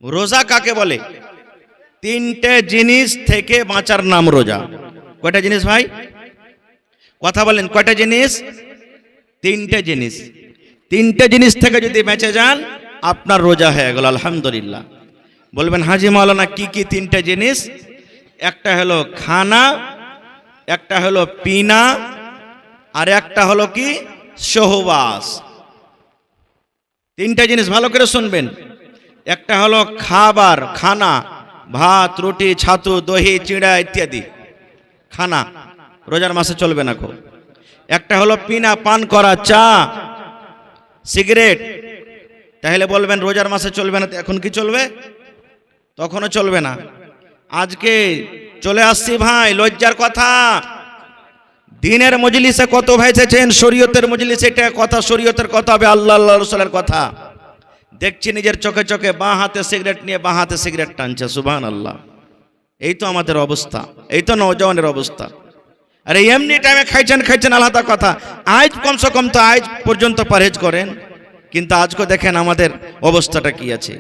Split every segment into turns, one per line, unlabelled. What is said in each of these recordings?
রোজা কাকে বলে? তিনটে জিনিস থেকে বাঁচার নাম রোজা। কয়টা জিনিস ভাই? কথা বলেন, কয়টা জিনিস? তিনটে জিনিস। তিনটে জিনিস থেকে যদি বেঁচে যান আপনার রোজা হয়ে গেল, আলহামদুলিল্লাহ। বলবেন হাজি মাওলানা কি কি তিনটে জিনিস? একটা হলো খানা, একটা হলো পিনা, আর একটা হলো কি সহবাস। তিনটা জিনিস ভালো করে শুনবেন। একটা হলো খাবার, খানা, ভাত, রুটি, ছাতু, দহি, চিড়া ইত্যাদি খানা, রোজার মাসে চলবে না খুব। একটা হলো পিনা, পান করা, চা, সিগারেট। তাহলে বলবেন রোজার মাসে চলবে না, এখন কি চলবে? তখনও চলবে না। আজকে চলে আসছি ভাই, লজ্জার কথা। দিনের মজলিসে কত ভাই এসেছেন, শরীয়তের মজলিসে এটা কথা, শরীয়তের কথা হবে, আল্লাহ রাসূলের কথা। দেখছি নিজের চোখে চোখে বাঁ হাতে সিগারেট নিয়ে বাঁ হাতে সিগারেট টানছে, সুবহানাল্লাহ। এই তো আমাদের অবস্থা, এই তো নওজওয়ানের অবস্থা। আরে এমনি টাইমে খাইছেন আলাদা কথা, আজ কমসে কম তো আজ পর্যন্ত পরহেজ করেন, কিন্তু আজকে দেখেন আমাদের অবস্থাটা কি আছে।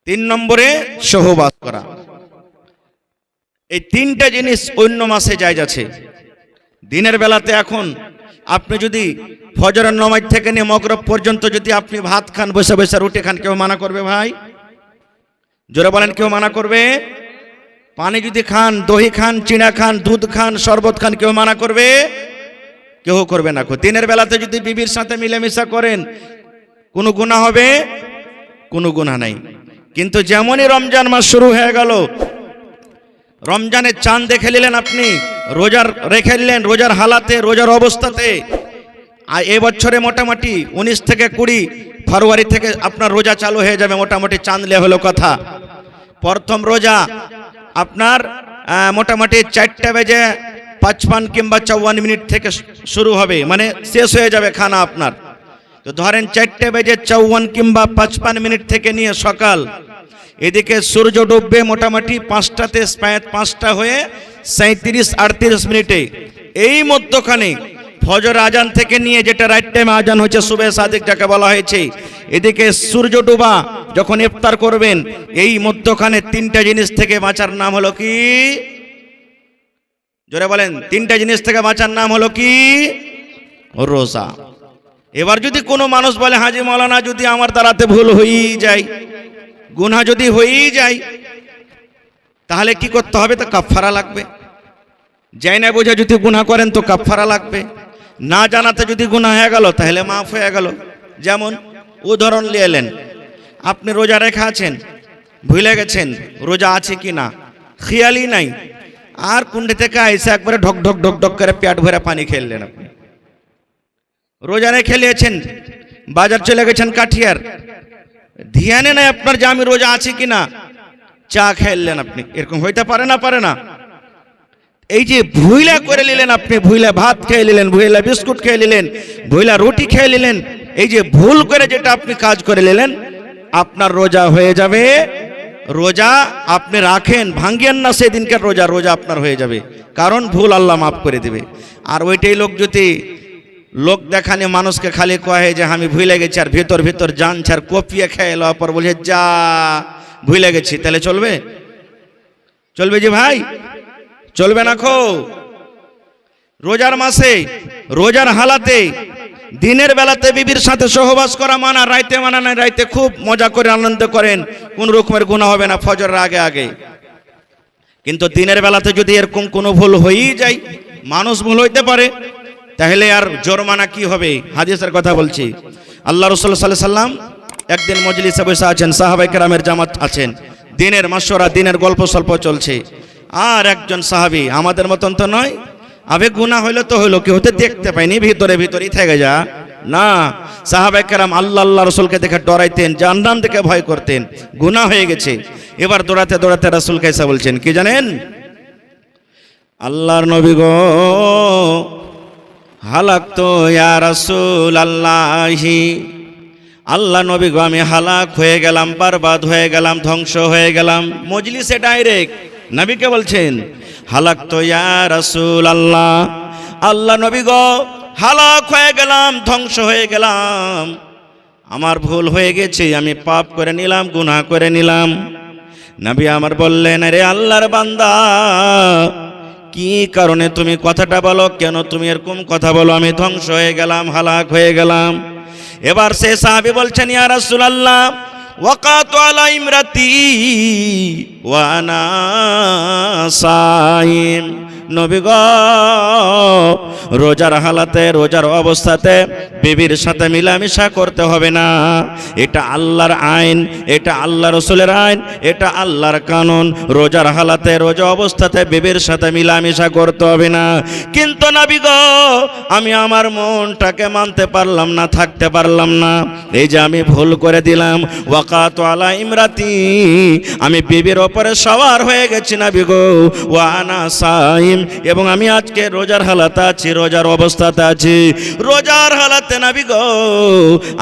3 নম্বরে সহবাস করা। এই তিনটা জিনিস অন্য মাসে জায়েজ আছে। দিনের বেলাতে এখন আপনি যদি ফজরের নামাজ থেকে নিয়ে মাগরিব পর্যন্ত যদি আপনি ভাত খান, বসে বসে রুটি খান, কেউ মানা করবে ভাই? জোরে বলেন, কেউ মানা করবে? পানি যদি খান, দহি খান, চিড়া খান, দুধ খান, শরবত খান, কেউ মানা করবে? কেউ করবে না। দিনের বেলাতে যদি বিবির সাথে মিলেমিশা করেন কোনো গুনাহ হবে? কোনো গুনাহ নাই। কিন্তু যেমনই রমজান মাস শুরু হয়ে গেল, রমজানের চাঁদ দেখে নিলেন আপনি, রোজার রেখে নিলেন, রোজার হালাতে, রোজার অবস্থাতে। আর এবছরে মোটামুটি 19 থেকে 20 ফেব্রুয়ারি থেকে আপনার রোজা চালু হয়ে যাবে, মোটামুটি চাঁদলে হলো কথা। প্রথম রোজা আপনার মোটামুটি 4:55 কিংবা 54 থেকে শুরু হবে, মানে শেষ হয়ে যাবে খানা আপনার। তো ধরেন 4:54 কিংবা 55 থেকে নিয়ে সকাল, এদিকে সূর্য ডুববে মোটামুটি 5টা হয়ে 37-38 মিনিটে। এই মধ্যখানে ফজর আজান থেকে নিয়ে, যেটা রাইট টাইম আজান হচ্ছে সুবে সাদিক যাকে বলা হয়েছে, এদিকে সূর্য ডুবা যখন ইফতার করবেন, এই মধ্যখানে তিনটা জিনিস থেকে বাঁচার নাম হলো কি? জোরে বলেন, তিনটা জিনিস থেকে বাঁচার নাম হলো কি? রোজা। এবার যদি কোনো মানুষ বলে হাজি মাওলানা যদি আমার দ্বারাতে ভুল হয়েই যায়, গুনাহ যদি হয়েই যায়, তাহলে কি করতে হবে? তো কাফারা লাগবে। যাই না বোঝা যদি গুনাহ করেন তো কাফারা লাগবে। না জানাতে যদি গুনাহ হয়ে গেল তাহলে মাফ হয়ে গেল। যেমন উদাহরণ নিলেন, আপনি রোজা রেখে আছেন, ভুলে গেছেন রোজা আছে কি না, খেয়ালই নাই, আর কুণ্ডে থেকে এসে একবারে ঢক ঢক ঢক ঢক করে পেট ভরে পানি খেললেন। আপনি রোজা রেখে নিয়েছেন, বাজার চলে গেছেন কাঠিয়ার, ধ্যানে নাই আপনার যে আমি রোজা আছি কিনা, চা খেললেন আপনি। এরকম হইতে পারে না? পারে না? এই যে ভুইলা করে নিলেন আপনি, ভুইলা ভাত খেয়ে নিলেন, ভুইলা বিস্কুট খেয়ে নিলেন, ভুইলা রুটি খেয়ে নিলেন, এই যে ভুল করে যেটা আপনি কাজ করে নিলেন, আপনার রোজা হয়ে যাবে। রোজা আপনি রাখেন, ভাঙ্গিয়েন না সেদিনকে রোজা, রোজা আপনার হয়ে যাবে, কারণ ভুল আল্লাহ মাফ করে দেবে। আর ওইটাই লোক যদি লোক দেখানে মানুষকে খালি কয়ে যে আমি ভুলে গেছি, আর ভিতর ভিতর জানছে, আর কপিয়ে খেয়ে এলো পর বলছে যা ভুলে গেছি, তাহলে চলবে? চলবে যে ভাই? চলবে না। খো রোজার মাসে, রোজার হালাতে, দিনের বেলাতে বিবির সাথে সহবাস করা মানা, রাইতে মানা নাই। রাইতে খুব মজা করে আনন্দ করেন, কোন রকমের গুনাহ হবে না ফজরের আগে আগে। কিন্তু দিনের বেলাতে যদি এরকম কোনো ভুল হয়েই যায়, মানুষ ভুল হইতে পারে, তাহলে আর জরিমানা কি হবে? হাদিসের কথা বলছি। আল্লাহ রাসূল সাল্লাল্লাহু আলাইহি সাল্লাম একদিন মজলিসে বসে আছেন, সাহাবায়ে কেরামের জামাত আছেন, দিনের মাশওয়ারা, দিনের গল্প সল্প চলছে। আর একজন সাহাবী, আমাদের মতন তো নয়, আবে গুনাহ হইলো তো হইলো, কেউ তো দেখতে পাইনি, ভিতরে ভিতরেই থেকে যা না। সাহাবায়ে কেরাম আল্লাহ রাসূলকে দেখে ডরাইতেন, জাহান্নাম দেখে ভয় করতেন। গুনাহ হয়ে গেছে, এবার দৌড়াতে দৌড়াতে রাসূলকে এসে বলছেন কি জানেন? আল্লাহর নবী গো, হালাক তো ইয়া রাসূলাল্লাহি, আল্লাহ নবী গো আমি হালাক হয়ে গেলাম, বরবাদ হয়ে গেলাম, ধ্বংস হয়ে গেলাম। মজলিসে ডাইরেক্ট নবীকে বলছেন হালাক তো ইয়া রাসূলাল্লাহ, আল্লাহ নবী গো হালাক হয়ে গেলাম, ধ্বংস হয়ে গেলাম। আমার ভুল হয়ে গেছে, আমি পাপ করে নিলাম, গুনাহ করে নিলাম। নবী আমার বললেন, আরে আল্লাহর বান্দা, কি কারণে তুমি কথাটা বলো, কেন তুমি এরকম কথা বলো? আমি ধ্বংস হয়ে গেলাম, হালাক হয়ে গেলাম। এবার সে সাহাবী বলছেন, ইয়া রাসূলুল্লাহ, ওয়াকাতু আলা ইমরাতি ওয়া আনা সাইম। নবী গো, রোজার হালাতে, রোজার অবস্থাতে বিবির সাথে মিলামিশা করতে হবে না। এটা আল্লাহর আইন, এটা আল্লাহ রসুলের আইন, এটা আল্লাহর কানুন। রোজার হালাতে, রোজা অবস্থাতে বিবির সাথে মিলামিশা করতে হবে না। কিন্তু নবী গো, আমি আমার মনটাকে মানতে পারলাম না, থাকতে পারলাম না। এই যে আমি ভুল করে দিলাম, ওয়াকাতু আলা ইমরাতি, আমি বিবির ওপরে সওয়ার হয়ে গেছি নবী গো, ওয়া আনা সাইম, এবং আমি আজকে রোজার হালাতে আছি, রোজার অবস্থাতে আছি। রোজার হালাতে নবী গো,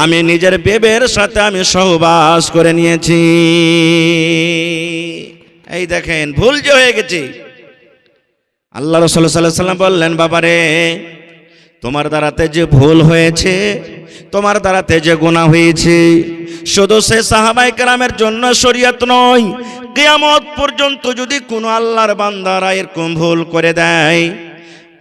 আমি নিজের বিবির সাথে আমি সহবাস করে নিয়েছি। এই দেখেন, ভুল যে হয়ে গেছে। আল্লাহ রাসূল সাল্লাল্লাহু আলাইহি ওয়াসাল্লাম বললেন, বাবারে, তোমার দ্বারাতে যে ভুল হয়েছে, তোমার দ্বারাতে যে গুনাহ হয়েছে, শুধু সে সাহাবায়ে কেরামের জন্য শরীয়ত নয়, কিয়ামত পর্যন্ত যদি কোনো আল্লাহর বান্দারা এরকম ভুল করে দেয়,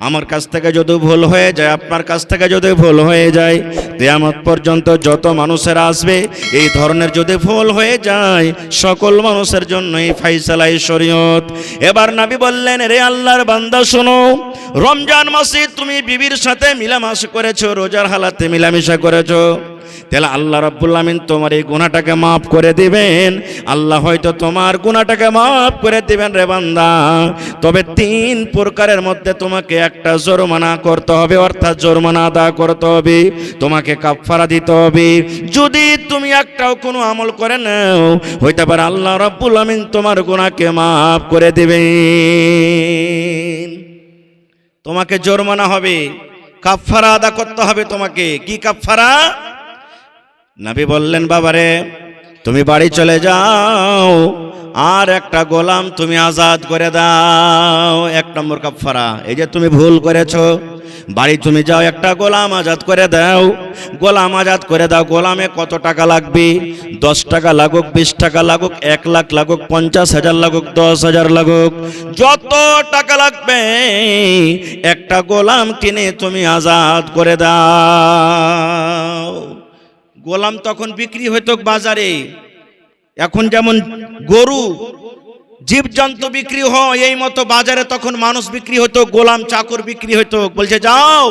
আমার কাছ থেকে যদি ভুল হয়ে যায়, আপনার কাছ থেকে যদি ভুল হয়ে যায়, কিয়ামত পর্যন্ত যত মানুষেরা আসবে, এই ধরনের যদি ভুল হয়ে যায়, সকল মানুষের জন্যই ফায়সালা শরীয়ত। এবার নবী বললেন, রে আল্লাহর বান্দা শোনো, রমজান মাসে তুমি বিবির সাথে মিলামিশা করেছো, রোজার হালাতে মিলামিশা করেছো, তাহলে আল্লাহ রাব্বুল আমিন তোমার এই গুনাহটাকে মাফ করে দিবেন। আল্লাহ হয়তো তোমার গুনাহটাকে মাফ করে দিবেন রে বান্দা। তবে 3 প্রকারের মধ্যে তোমাকে একটা জরিমানা করতে হবে, অর্থাৎ জরিমানা আদা করতে হবে, তোমাকে কাফারা দিতে হবে। যদি তুমি একটাও কোনো আমল করে নাও, হইতে পারে আল্লাহ রাব্বুল আমিন তোমার গুনাহকে মাফ করে দিবেন। তোমাকে জরিমানা হবে, কাফারা আদা করতে হবে তোমাকে। কি কাফারা? নবী বললেন, বাবারে, তুমি বাড়ি চলে যাও, আর একটা গোলাম তুমি আজাদ করে দাও। 1 নম্বর কাফারা। এই যে তুমি ভুল করেছো, বাড়ি তুমি যাও, একটা গোলাম আজাদ করে দাও। গোলাম আজাদ করে দাও। গোলামে কত টাকা লাগবে? 10 টাকা লাগুক, 20 টাকা লাগুক, 1 লাখ লাগুক, 50,000 লাগুক, 10,000 লাগুক, যত টাকা লাগবে, একটা গোলাম কিনে তুমি আজাদ করে দাও। গোলাম তখন বিক্রি হইতো বাজারে, এখন যেমন গরু, জীবজন্তু বিক্রি হয়, এই মতো বাজারে তখন মানুষ বিক্রি হতো, গোলাম চাকর বিক্রি হতো। বলছে, যাও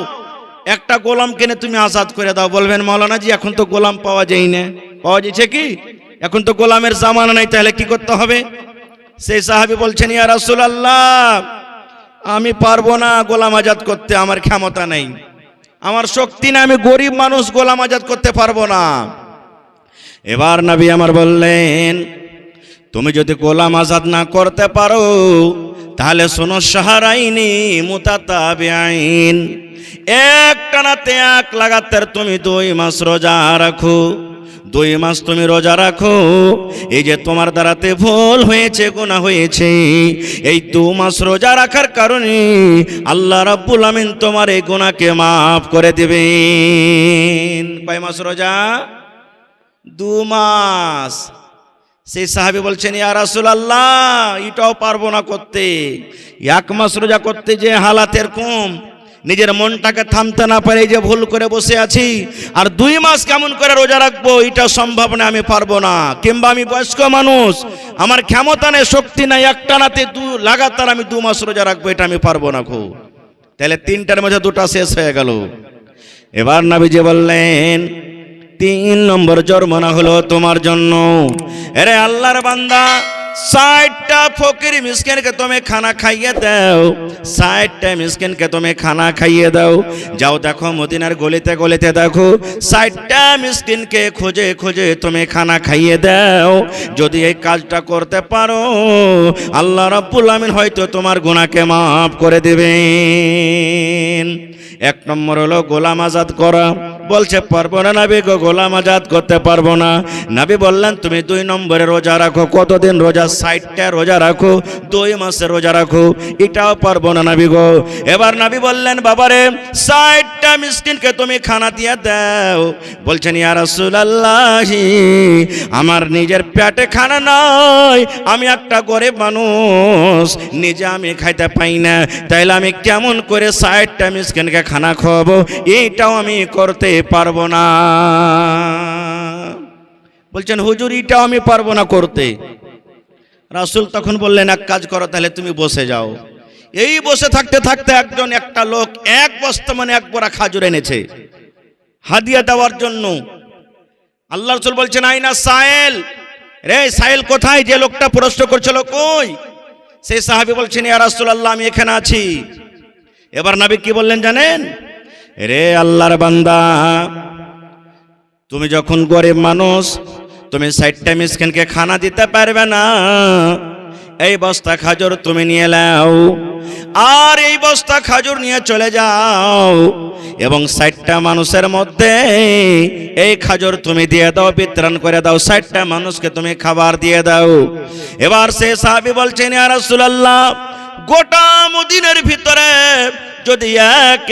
একটা গোলাম কিনে তুমি আজাদ করে দাও। বলবেন, মাওলানা জি, এখন তো গোলাম পাওয়া যায় না। পাওয়া যাচ্ছে কি? এখন তো গোলামের জামানা নাই, তাহলে কি করতে হবে? সেই সাহাবী বলছেন, ইয়া রাসূলুল্লাহ, আমি পারবো না গোলাম আজাদ করতে, আমার ক্ষমতা নেই, আমার শক্তি না, আমি গরিব মানুষ, গোলাম আজাদ করতে পারবো না। এবার নবী আমার বললেন, তুমি যদি গোলাম আজাদ না করতে পারো, তাহলে শোনো, শাহরাইনি মুতাতাবিআইন, একটানাতে এক লাগাতার তুমি 2 মাস রোজা রাখো। 2 মাস তুমি রোজা রাখো। এই যে তোমার দ্বারাতে ভুল হয়েছে, গুনাহ হয়েছে, এই 2 মাস রোজা রাখার কারণে আল্লাহ রাব্বুল আমিন তোমার এই গুনাহকে মাফ করে দিবেন। কয় মাস রোজা? 2 মাস। সেই সাহাবী বলছেন, ইয়া রাসূলুল্লাহ, এটাও পারবো না করতে। 1 মাস রোজা করতে যে হালাতের কম, নিজের মনটাকে থামতে না পারে, যে ভুল করে বসে আছি, আর 2 মাস কেমন করে রোজা রাখবো, এটা সম্ভব না, আমি পারবো না। কিংবা আমি বয়স্ক মানুষ, আমার ক্ষমতা নেই, শক্তি নাই, একটানাতে লাগাতার আমি 2 মাস রোজা রাখবো, এটা আমি পারবো না। খুব তাহলে 3টার মধ্যে 2টা শেষ হয়ে গেল। এবার নবীজি বললেন, 3 নম্বর জরিমানা হলো তোমার জন্য। আরে আল্লাহর বান্দা, 60টা ফকির মিসকিনকে তুমি খানা খাইয়ে দাও। 60টা মিসকিনকে তুমি খানা খাইয়ে দাও। যাও, দেখো মদিনার গলিতে গলিতে দেখো, 60টা মিসকিনকে খুঁজে খুঁজে তুমি খানা খাইয়ে দাও। যদি এই কাজটা করতে পারো, আল্লাহ রাব্বুল আমিন হয়তো তোমার গুনাহকে মাফ করে দিবেন। 1 নম্বর হলো গোলাম আজাদ করা। বলছে, পারবো না নবী গো, গোলাম আজাদ করতে পারবো না। নবী বললেন, তুমি 2 নম্বরে রোজা রাখো। কতদিন রোজা রোজা 60টা রোজা রাখো, 2 মাসের রোজা রাখো, এটাও পারবো না নবী গো। এবার নবী বললেন, বাবারে 60টা মিসকিনকে তুমি খানা দিয়ে দাও। বলছেন, ইয়া রাসূলুল্লাহ, আমার নিজের পেটে খানা নাই, আমি একটা গরিব মানুষ, নিজে আমি খাইতে পাই না, তাইলে আমি কেমন করে 60টা মিসকিনকে খানা খাওয়াবো? এইটাও আমি করতে পারবো না। বলছেন, হুজুর এটাও আমি পারবো না করতে। রাসূল তখন বললেন, এক কাজ করো, তাহলে তুমি বসে যাও। এই বসে থাকতে থাকতে একটা লোক 1 বস্তা মানে 1 বোরা খাজুর এনেছে হাদিয়া দেওয়ার জন্য। আল্লাহ রাসূল বলছেন, আইনা সাইল, রে সাইল কোথায়? যে লোকটা প্রশ্ন করছিল কই? সেই সাহাবী বলছেন, ইয়া রাসূলুল্লাহ, আমি এখানে আছি। এবার নবী কি বললেন জানেন? রে আল্লাহর বান্দা, তুমি যখন গরিব মানুষ, তুমি 60টা মিসকিনকে খানা দিতে পারবে না, এই বস্তা খাজুর তুমি নিয়ে নাও, আর এই বস্তা খাজুর নিয়ে চলে যাও এবং 60টা মানুষের মধ্যে এই খাজুর তুমি দিয়ে দাও, বিতরণ করে দাও, 60টা মানুষকে তুমি খাবার দিয়ে দাও। এবার সে সাহাবী বলছেন, ইয়া রাসূলুল্লাহ, গোটা মদিনার ভিতরে যদি এক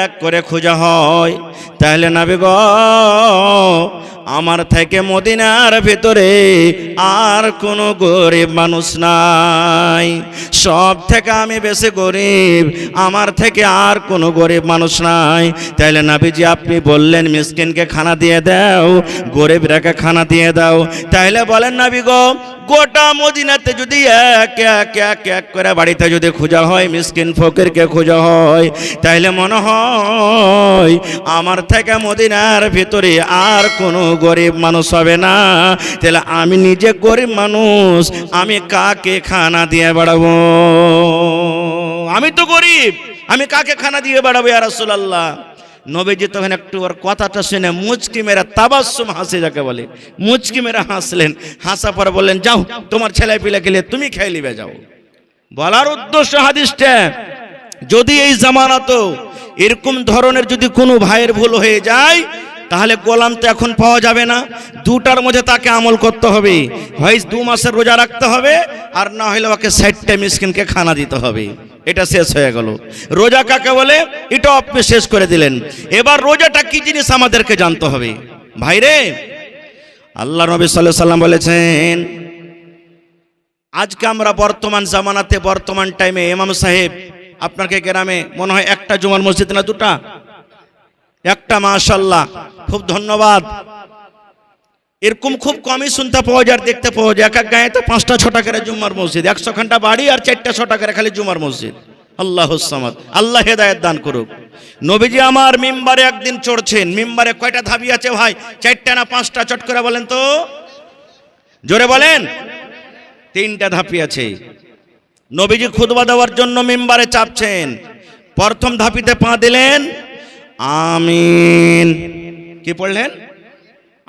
এক করে খোঁজা হয়, তাহলে নবী গো, আমার থেকে মদিনার ভিতরে আর কোনো গরিব মানুষ নাই, সব থেকে আমি বেশি গরিব, আমার থেকে আর কোনো গরিব মানুষ নাই। তাইলে নবীজি আপনি বললেন মিসকিনকে খানা দিয়ে দাও, গরিবরাকে খানা দিয়ে দাও, তাহলে বলেন নবী গো, গোটা মদিনাতে যদি এক এক করে বাড়িতে যদি খোঁজা হয়, মিসকিন ফকিরকে খোঁজা হয়, তাহলে মনে হয় আমার থেকে মদিনার ভিতরে আর কোনো গরিব মানুষ হবে না। তাহলে আমি নিজে গরিব মানুষ, আমি কাকে খানা দিয়ে বাড়াবো? আমি তো গরিব, আমি কাকে খানা দিয়ে বাড়াবো ইয়া রাসূলুল্লাহ? নবীজি তখন একটু ওর কথাটা শুনে মুচকি মেরা তাবাসসুম হাসি যাকে বলে, মুচকি মেরা হাসলেন। হাসা পর বললেন, যাও তোমার ছেলে পিলাকে নিয়ে তুমি খেয়ে নিবে যাও। বলার উদ্দেশ্য হাদিসটা, যদি এই জামানাতো এরকম ধরনের যদি কোনো ভাইয়ের ভুল হয়ে যায়, তাহলে গোলাম তো এখন পাওয়া যাবে না, দুটার মধ্যে তাকে আমল করতে হবে, হয় 2 মাসের রোজা রাখতে হবে, আর না হলে ওকে 60টা মিসকিনকে খানা দিতে হবে। এটা শেষ হয়ে গেল। রোজা কাকে বলে এটা আপনি শেষ করে দিলেন। এবার রোজাটা কি জিনিস আমাদেরকে জানতে হবে। ভাইরে, আল্লাহ নবী সাল্লাল্লাহু আলাইহি সাল্লাম বলেছেন, আজকে আমরা বর্তমান জামানাতে, বর্তমান টাইমে ইমাম সাহেব আপনাকে গ্রামে মনে হয় একটা জুমার মসজিদ না দুটা? একটা, মাশাআল্লাহ, খুব ধন্যবাদ। এরকম খুব কমই শুনতে পাওয়া যায়, দেখতে পাওয়া যায়। এক এক গায়ে তো 5টা 6টা করে জুমার মসজিদ, 100 খানটা বাড়ি আর 4টা 6টা করে খালি জুমার মসজিদ। আল্লাহুস সামাদ, আল্লাহ হেদায়েত দান করুক। নবীজি আমার মিম্বারে একদিন চড়ছেন। মিম্বারে কয়টা ধাপি আছে ভাই? 4টা না 5টা? চট করে বলেন তো, জোরে বলেন। 3টা ধাপি আছে। নবীজি খুতবা দেওয়ার জন্য মিম্বারে চাপছেন। প্রথম ধাপিতে পা দিলেন, আমিন। কি পড়লেন?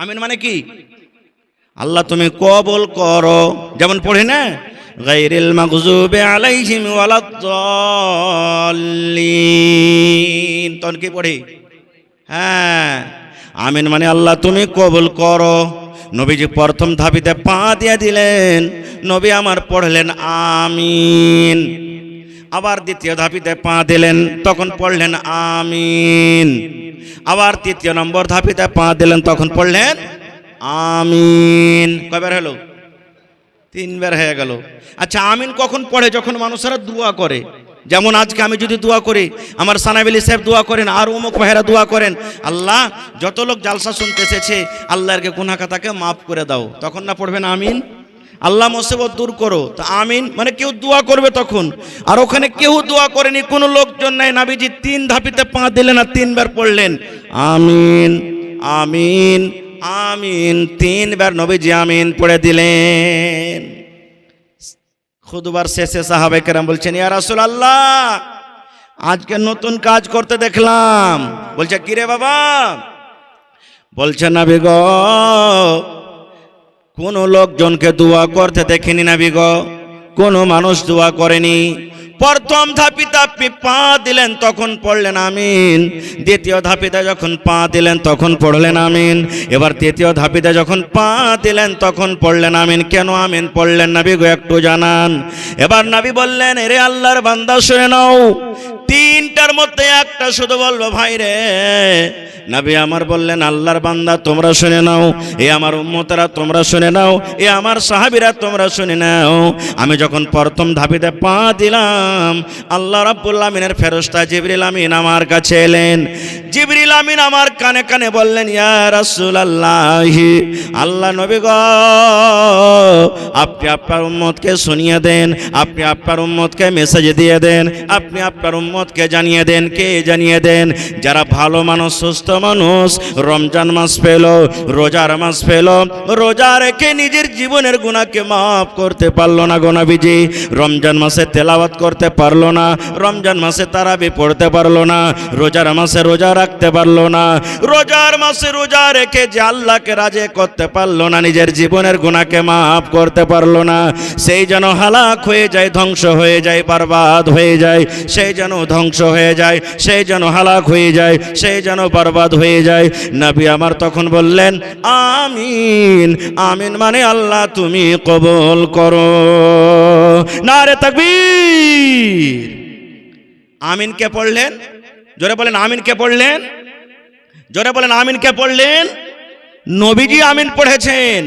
আমিন মানে কি? আল্লাহ তুমি কবুল করো। যেমন পড়ে না, গায়রিল মাগযুবি আলাইহিম ওয়ালাদ-দাল্লিন, তখন কি পড়ে? হ্যাঁ, আমিন মানে আল্লাহ তুমি কবুল করো। নবীজি প্রথম ধাপিতে পা দিয়ে দিলেন, নবী আমার পড়লেন আমিন। আবার দ্বিতীয় ধাপিতে পা দিলেন, তখন পড়লেন আমিন। আবার 3 নম্বর ধাপিতে পা দিলেন, তখন পড়লেন আমিন। কয়বার হলো? 3 বার হয়ে গেল। আচ্ছা, আমিন কখন পড়ে? যখন মানুষেরা দোয়া করে। যেমন আজকে আমি যদি দোয়া করি, আমার সানাবিলি সাহেব দোয়া করেন, আর অমুক ভাইরা দোয়া করেন, আল্লাহ যত লোক জালসা শুনতে এসেছে আল্লাহকে গুনাহ খাতাকে মাফ করে দাও, তখন না পড়বেন আমিন? আল্লাহ মুসিবত দূর করো, তো আমিন মানে কেউ দোয়া করবে তখন। আর ওখানে কেউ দোয়া করেনি, কোনো লোকজন নাই। নবীজি 3 ধাপিতে পা দিলেন আর 3 বার পড়লেন আমিন আমিন আমিন। 3 বার নবীজি আমিন পড়ে দিলেন। খুতবার শেষে সাহাবায়ে কেরাম বলছেন, ইয়া রাসূলুল্লাহ, আজকে নতুন কাজ করতে দেখলাম। বলছে, কি রে বাবা? বলছে, নবী গো, কোন লোকজনকে দোয়া করতে দেখিনি নবী গো, কোন মানুষ দোয়া করেনি। প্রথম ধাপিতে ধাপিতে আপনি পা দিলেন তখন পড়লেন আমিন, দ্বিতীয় ধাপিতে যখন পা দিলেন তখন পড়লেন আমিন, এবার তৃতীয় ধাপিতে যখন পা দিলেন তখন পড়লেন আমিন। কেন আমিন পড়লেন নবী গো একটু জানান। এবার নবী বললেন, এরে আল্লাহর বান্দা শুনে নাও, তিনটার মধ্যে একটা শুধু বলবো ভাই রে। নবী আমার বললেন, আল্লাহর বান্দা তোমরা শুনে নাও, এ আমার উম্মতেরা তোমরা শুনে নাও, এ আমার সাহাবীরা তোমরা শুনে নাও। আমি যখন প্রথম ধাপিতে পা দিলাম, আল্লাহ রাব্বুল আমিনের ফেরেশতা জিবরিল আমিন আমার কাছে এলেন। জিবরিল আমিন আমার কানে কানে বললেন, ইয়া রাসূলুল্লাহ, আল্লাহ নবী গো, আপনি আপনার উম্মতকে শুনিয়ে দেন, আপনি আপনার উম্মতকে মেসেজ দিয়ে দেন, আপনি আপনার উম্মতকে জানিয়ে দেন। কে জানিয়ে দেন? যারা ভালো মানুষ, সুস্থ মানুষ, রমজান মাস পেল, রোজার মাস পেল, রোজা রেখে নিজের জীবনের গুনাহকে মাফ করতে পারলো না গো নবীজি, রমজান মাসে তেলাওয়াত করতে পারলো না, রমজান মাসে তারাবি পড়তে পারলো না, রোজার মাসে রোজা রাখতে পারলো না, রোজার মাসে রোজা রেখে যে আল্লাহকে রাজি করতে পারলো না, নিজের জীবনের গুনাহকে মাফ করতে পারলো না, সেই যেন হালাক হয়ে যায়, ধ্বংস হয়ে যায়, বরবাদ হয়ে যায়, সেই যেন ধ্বংস হয়ে যায়, সেই যেন হালাক হয়ে যায়, সেই যেন বরবাদ হয়ে যায়। নবী আমার তখন বললেন, আমিন। আমিন মানে আল্লাহ তুমি কবুল করো। নারে তাকবীর। আমিন কে পড়লেন? জোরে বলেন আমিন কে পড়লেন? জোরে বলেন আমিন কে পড়লেন? নবীজি আমিন পড়েছেন।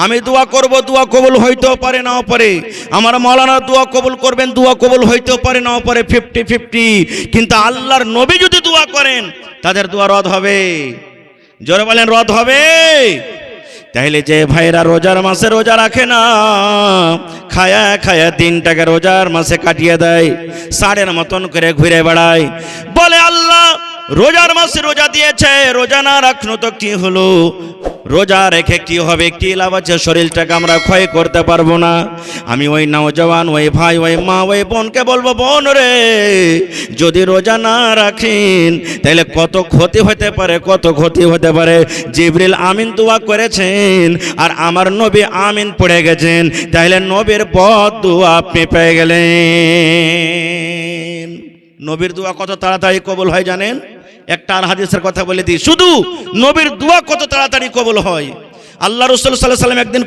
আমি দোয়া করব, দোয়া কবুল হইতেও পারে নাও পারে, আমার মাওলানা দোয়া কবুল করবেন, দোয়া কবুল হইতেও পারে নাও পারে, 50-50। কিন্তু আল্লাহর নবী যদি দোয়া করেন তাদের দোয়া রদ হবে। জোরে বলেন রদ হবে। তাইলে যে ভাইরা রোজার মাসে রোজা রাখে না, খায়া খায়া দিনটাকে রোজার মাসে কাটিয়ে দেয়, সাড়ের মতন করে ঘুরে বেড়ায়, বলে আল্লাহ রোজার মাসে রোজা দিয়েছে, রোজা না রাখনো তো কি হলো, রোজা রেখে কি হবে, কি লাভ আছে, শরীরটাকে আমরা ক্ষয় করতে পারবো না। আমি ওই নওজওয়ান, ওই ভাই, ওই মা, ওই বোনকে বলবো, বোন রে, যদি রোজা না রাখেন তাহলে কত ক্ষতি হতে পারে, কত ক্ষতি হতে পারে। জিবরিল আমিন দোয়া করেছেন আর আমার নবী আমিন পড়ে গেছেন, তাহলে নবীর বদদুয়া আপনি পেয়ে গেলেন। নবীর দোয়া কত তাড়াতাড়ি কবুল হয় জানেন? একটা আর হাদিসের কথা বলে দিই, শুধু নবীর দোয়া কত তাড়াতাড়ি কবুল হয়। আল্লাহ রাসূল সাল্লাল্লাহু আলাইহি ওয়াসাল্লাম একদিন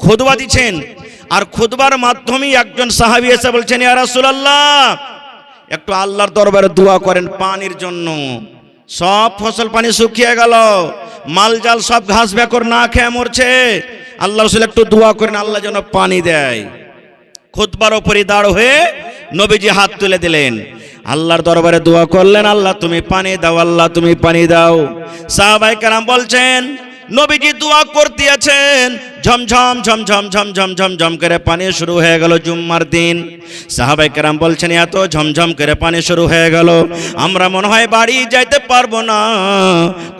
খুতবা দিচ্ছেন, আর খুতবার মাধ্যমেই একজন সাহাবী এসে বলছেন, ইয়া রাসূলুল্লাহ, একটু আল্লাহর দরবারে দোয়া করেন পানির জন্য। সব ফসল পানি শুকিয়ে গেল, মালজাল সব ঘাস বেকর না খেয়ে মরছে, আল্লাহ রাসূল একটু দোয়া করেন আল্লাহ যেন পানি দেয়। খুতবার উপরে দাঁড় হয়ে নবীজি হাত তুলে দিলেন, আল্লাহর দরবারে দোয়া করলেন, আল্লাহ তুমি পানি দাও, আল্লাহ তুমি পানি দাও। সাহাবায়ে কেরাম বলছেন, নবীজি দোয়া করতে আছেন, ঝমঝম ঝমঝম ঝমঝম ঝমঝম করে পানি শুরু হয়ে গেল জুম্মার দিন। সাহাবায়ে কেরাম বলছেন, এত ঝমঝম করে পানি শুরু হয়ে গেল, আমরা মনে হয় বাড়ি যাইতে পারবো না,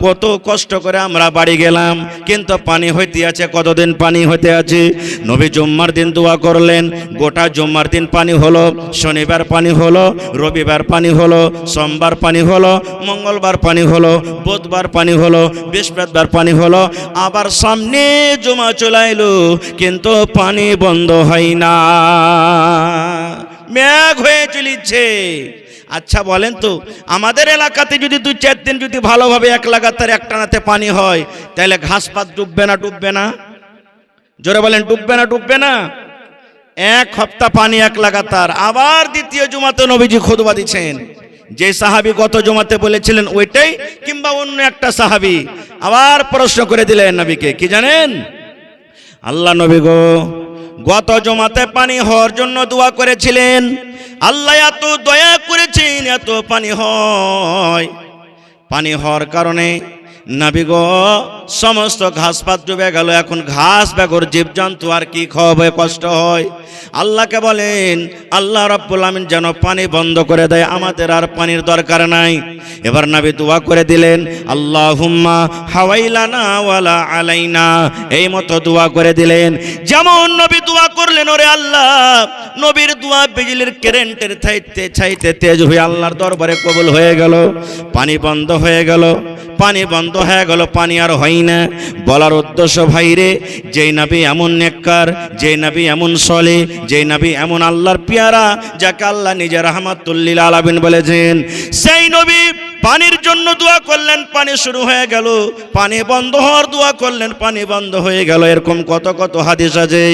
কত কষ্ট করে আমরা বাড়ি গেলাম, কিন্তু পানি হইতে আছে, কতদিন পানি হইতে আছে। নবী জুম্মার দিন দোয়া করলেন, গোটা জুম্মার দিন পানি হলো, শনিবার পানি হলো, রবিবার পানি হলো, সোমবার পানি হলো, মঙ্গলবার পানি হলো, বুধবার পানি হলো, বৃহস্পতিবার পানি হলো, আবার সামনে জুমা চলে এলো, কিন্তু পানি বন্ধ হয় না, মেঘ হয়ে চলিছে। আচ্ছা বলেন তো, আমাদের এলাকাতে যদি 2-4 দিন যদি ভালোভাবে এক লাগাতার একটানাতে পানি হয়, তাহলে ঘাস পাত ডুববে না? ডুববে না? জোরে বলেন ডুববে না? ডুববে না? এক সপ্তাহ পানি এক লাগাতার। আবার দ্বিতীয় জুমাতে নবীজি খুতবা দিচ্ছেন, যে সাহাবী গত জুমাতে বলেছিলেন ওইটাই, কিংবা অন্য একটা সাহাবী আবার প্রশ্ন করে দিলেন নবীকে, কি জানেন? আল্লাহ নবী গো, গত জুমাতে পানি হওয়ার জন্য দোয়া করেছিলেন, আল্লাহ এত দয়া করেছেন, এত পানি হয়, পানি হওয়ার কারণে নবী গো সমস্ত ঘাস পাত ডুবে গেল, এখন ঘাস বেগর জীবজন্তু আর কি খাওয়াবে, কষ্ট হয়। আল্লাহকে বলেন, আল্লাহ রাব্বুল আমিন যেন পানি বন্ধ করে দেয়, আমাদের আর পানির দরকার নাই। এবার নবী দোয়া করে দিলেন, আল্লাহুম্মা হাওয়াইলানা ওয়ালা আলাইনা, এই মতো দোয়া করে দিলেন। যেমন নবী দোয়া করলেন, ওরে আল্লাহ নবীর দোয়া বিজলির কারেন্টের চাইতে তেজ হয়ে আল্লাহর দরবারে কবুল হয়ে গেল। পানি বন্ধ হয়ে গেল, পানি বন্ধ হয়ে গেল, পানি আর হয় না। বলার উদ্দেশ্য ভাইরে, যেই নবী এমন নেককার, যেই নবী এমন সলে, যেই নবী এমন আল্লাহর পেয়ারা, যাকে আল্লাহ নিজে রাহমাতুল লিল আলামিন বলেছেন, সেই নবী পানির জন্য দোয়া করলেন, পানি শুরু হয়ে গেল। পানি বন্ধ হওয়ার দোয়া করলেন, পানি বন্ধ হয়ে গেল। এরকম কত কত হাদিস আছে।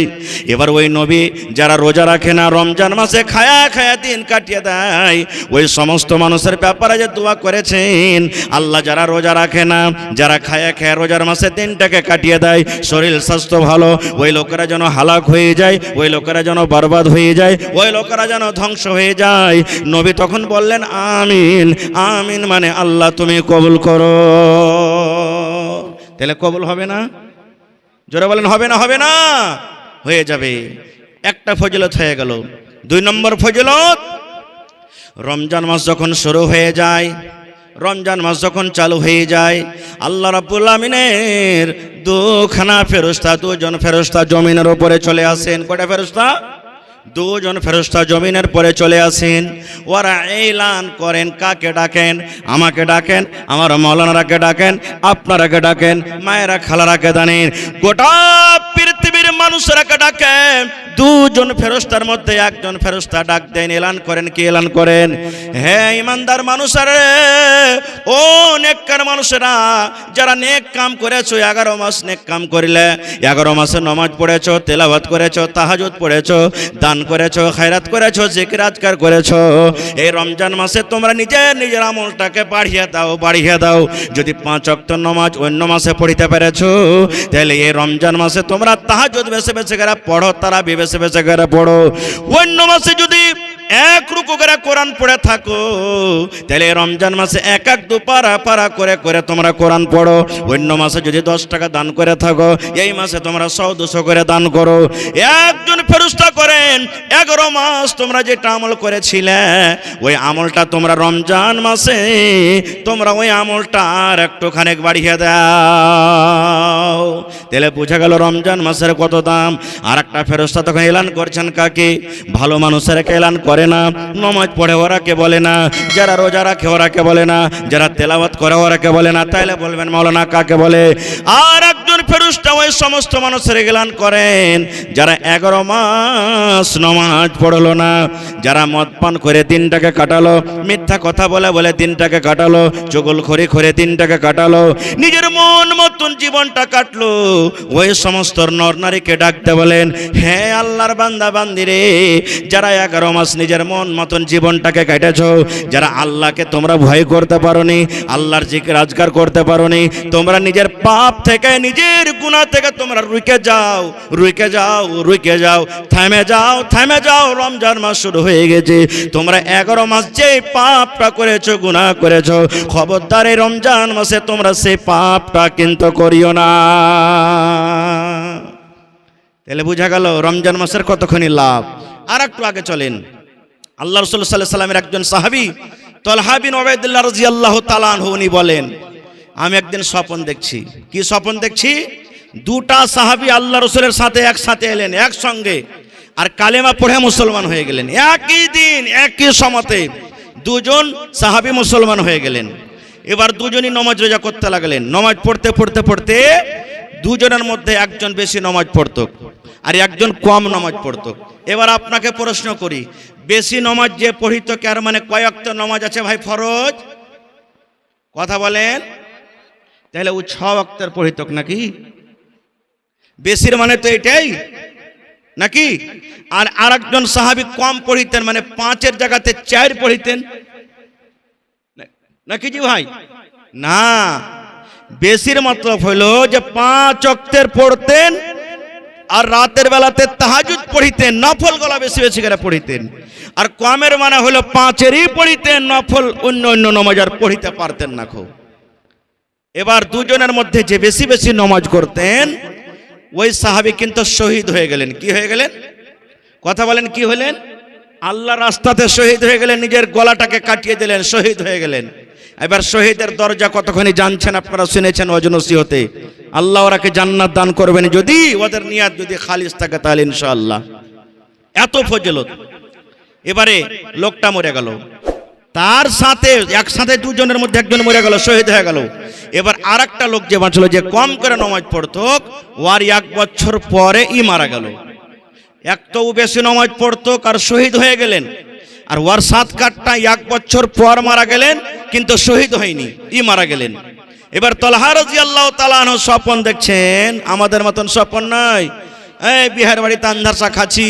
এবার ওই নবী যারা রোজা রাখে না, রমজান মাসে খায়া খায়া দিন কাটিয়ে দেয়, ওই সমস্ত মানুষের ব্যাপারে যে দোয়া করেছেন, আল্লাহ যারা রোজা রাখে না, যারা খায়া খায়া রোজার মাসে দিনটাকে কাটিয়ে দেয়, শরীর স্বাস্থ্য ভালো, ওই লোকেরা যেন হালাক হয়ে যায়, ওই লোকেরা যেন বরবাদ হয়ে যায়, ওই লোকেরা যেন ধ্বংস হয়ে যায়। নবী তখন বললেন আমিন। আমিন মানে আল্লাহ তুমি কবুল করো। তাহলে কবুল হবে না? জোরে বলেন হবে না? হবে না, হয়ে যাবে। একটা ফজিলত হয়ে গেল। 2 নম্বর ফজিলত, রমজান মাস যখন শুরু হয়ে যায়, রমজান মাস যখন চালু হয়ে যায়, আল্লাহ রাব্বুল আমিনের দুজন ফেরেশতা জমিনের উপরে চলে আসেন। কয়টা ফেরেশতা? 2 জন ফেরেশতা জমিনের পরে চলে আসেন। ওরা এলান করেন, কাকে ডাকেন? আমাকে ডাকেন, আমার মাওলানারাকে ডাকেন, আপনারাকে ডাকেন, মায়েরা খালারাকে ডাকেন, গোটা পৃথিবীর মানুষরাকে ডাকেন। 2 জন ফেরেশতার মধ্যে 1 জন ফেরেশতা ডাক দেন, এলান করেন। কি এলান করেন? হে ইমানদার মানুষেরা, ও নেককার মানুষেরা, যারা নেক কাম করেছো, 11 মাস নেক কাম করিলে, 11 মাসে নামাজ পড়েছো, তেলাওয়াত করেছো, তাহাজ্জুদ পড়েছো, দান করেছো, খায়রাত করেছো, জিকির আজকার করেছো, এই রমজান মাসে তোমরা নিজের আমলটাকে বাড়িয়ে দাও। যদি 5 ওয়াক্ত নামাজ অন্য মাসে পড়িতে পেরেছো, তাহলে এই রমজান মাসে তোমরা তাহাজ্জুদ বেশি বেশি করে পড়ো, তারাবি বেশি বেশি করে পড়ো। অন্য মাসে যদি 1 রুকু করে কোরআন পড়ে থাকো, তাহলে রমজান মাসে 1-2 পারা করে তোমরা কোরআন পড়ো। অন্য মাসে যদি 10 টাকা দান করে থাকো, এই মাসে তোমরা 100-200 করে দান করো। একজন ফেরেশতা করেন 11 মাস তোমরা যেটা আমল করেছিলে, ওই আমলটা তোমরা রমজান মাসে তোমরা ওই আমলটা আর একটুখানি বাড়িয়ে দাও। তাহলে বোঝা গেল রমজান মাসের কত দাম। আর একটা ফেরেশতা তখন এলান করছেন কাকে? ভালো মানুষেরকে এলান করে না, নামাজ পড়ে ওরাকে বলে না, যারা রোজা রাখে ওরাকে বলে না, যারা তেলাওয়াত করে ওরাকে বলে না। তাইলে বলবেন মাওলানা কাকে বলে? আর একজন ফেরেশতা ওই সমস্ত মানুষের এলান করেন যারা 11 মাস নামাজ পড়লো না, যারা মদ পান করে দিনটাকে কাটালো, মিথ্যা কথা বলে দিনটাকে কাটালো, চুগলখড়ি করে দিনটাকে কাটালো, নিজের মন মতন জীবনটা কাটলো, ওই সমস্ত নর নারীকে ডাকতে বলেন, হে আল্লাহর বান্দা বান্দিরে, যারা 11 মাস নিজের মন মতন জীবনটাকে কাটেছো, যারা আল্লাহকে তোমরা ভয় করতে পারোনি, আল্লাহর জিকির আজকার করতে পারোনি, তোমরা নিজের পাপ থেকে, নিজের গুনাহ থেকে তোমরা রুকে যাও, থেমে যাও। রমজান মাস শুরু হয়ে গেছে, তোমরা 11 মাস যে পাপটা করেছো, গুনাহ করেছো, খবরদার এই রমজান মাসে তোমরা সেই পাপটা কিন্তু করিও না। তাহলে বোঝা গেল রমজান মাসের কতখানি লাভ। আর একটু আগে চলেন, আল্লাহ রাসূল সাল্লাল্লাহু আলাইহি সাল্লামের একজন সাহাবী তালহা বিন উবাইদুল্লাহ রাদিয়াল্লাহু তাআলা আনহু, উনি বলেন, আমি একদিন স্বপ্ন দেখছি। কি স্বপ্ন দেখছি? 2টা সাহাবী আল্লাহ রাসূলের সাথে একসাথে এলেন একসঙ্গে, আর কালেমা পড়ে মুসলমান হয়ে গেলেন। একই দিন একই সময়তে 2 জন সাহাবী মুসলমান হয়ে গেলেন। এবার 2 জনই নামাজ রোজা করতে লাগলেন। নামাজ পড়তে 2 জনের মধ্যে একজন বেশি নামাজ পড়তো আর একজন কম নামাজ পড়তো। এবার আপনাকে প্রশ্ন করি, বেশি নামাজ যে পড়িত কার মানে কয় ওয়াক্ত নামাজ আছে ভাই ফরজ? কথা বলেন। তাহলে ও 6 ওয়াক্তের পড়িত নাকি? বেশির মানে তো এটাই নাকি? আর আরেকজন সাহাবী কম পড়িতেন, মানে 5-এর জায়গাতে 4 পড়িতেন নাকি জি ভাই? না, বেশির মতলব হলো যে 5 ওয়াক্তের পড়তেন আর রাতের বেলাতে তাহাজ্জুদ পড়িতেন, নফল গলা বেশি বেশি করে পড়িতেন। আর কমের মানে হলো 5-এরই পড়িতেন, নফল অন্য নামাজ আর পড়িতে পারতেন না খুব। এবার 2 জনের মধ্যে যে বেশি বেশি নামাজ করতেন, ওই সাহাবী কিন্তু শহীদ হয়ে গেলেন। কি হয়ে গেলেন? কথা বলেন, কি হলেন? আল্লাহর রাস্তাতে শহীদ হয়ে গেলেন, নিজের গলাটাকে কাটিয়ে দিলেন, শহীদ হয়ে গেলেন। এবার শহীদের দরজা কতখানি জানছেন আপনারা, শুনেছেন ওয়াজনসিহতে। আল্লাহ ওরাকে জান্নাত দান করবেন যদি ওদের নিয়াত যদি খালিস থাকে, তাহলে ইনশাআল্লাহ। এত ফজিলত। এবারে লোকটা মরে গেল, তার সাথে একসাথে দুজনের মধ্যে একজন মরে গেল, শহীদ হয়ে গেল। এবার আর একটা লোক যে বাঁচলো, যে কম করে নামাজ পড়তো, ওর 1 বছর পরে ই মারা গেল। এক তো বেশি নামাজ পড়তো আর শহীদ হয়ে গেলেন, আর ওর 7 কাঠটা 1 বছর পর মারা গেলেন, কিন্তু শহীদ হয়নি, ই মারা গেলেন। এবার তালহা রাদিয়াল্লাহু তাআলা আনহু স্বপ্ন দেখছেন, আমাদের মতন স্বপ্ন নয়, এই বিহার বাড়িতে আন্ধারসা খাচ্ছি,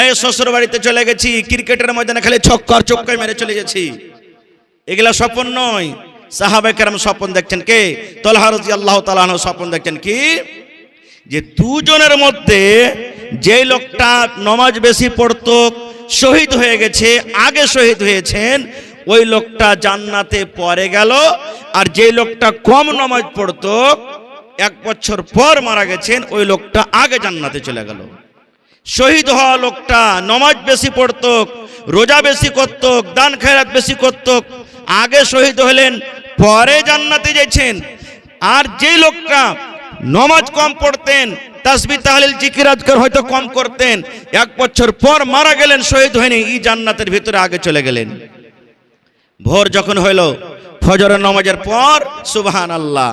এই শ্বশুর বাড়িতে চলে গেছি, ক্রিকেটের ময়দানে খালি ছক্কা আর চক্কা মেরে চলে গেছি, এগুলা স্বপ্ন নয়। সাহাবায়ে কেরাম স্বপ্ন দেখছেন, কে? তালহা রাদিয়াল্লাহু তাআলা আনহু স্বপ্ন দেখছেন কি, যে দুজনের মধ্যে যে লোকটা নামাজ বেশি পড়তো শহীদ হয়ে গেছে, আগে শহীদ হয়েছেন, ওই লোকটা জান্নাতে পরে গেল। আর যে লোকটা কম নামাজ পড়তো 1 বছর পর মারা গেছেন, ওই লোকটা আগে জান্নাতে চলে গেল। শহীদ হওয়া লোকটা নামাজ বেশি পড়তো, রোজা বেশি করতো, দান খয়রাত বেশি করতো, আগে শহীদ হলেন, পরে জান্নাতে যাচ্ছেন। আর যে লোকটা নামাজ কম পড়তেন, তাসবিহ তাহলিল জিকির আজকার হয়তো কম করতেন, 1 বছর পর মারা গেলেন, শহীদ হয়নি, এই জান্নাতের ভিতরে আগে চলে গেলেন। ভোর যখন হইল, ফজরের নামাজের পর, সুবহানাল্লাহ,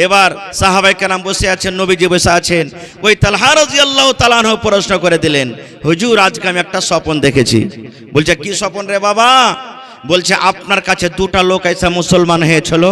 এবার সাহাবায়ে কেরাম বসে আছেন, নবীজি বসে আছেন। ওই তালহা রাদিয়াল্লাহু তাআলা আনহু প্রশ্ন করে দিলেন, হুজুর আজকে আমি একটা স্বপ্ন দেখেছি। বলছে কি স্বপ্ন রে বাবা? বলছে আপনার কাছে 2টা লোক এসে মুসলমান হয়েছিল,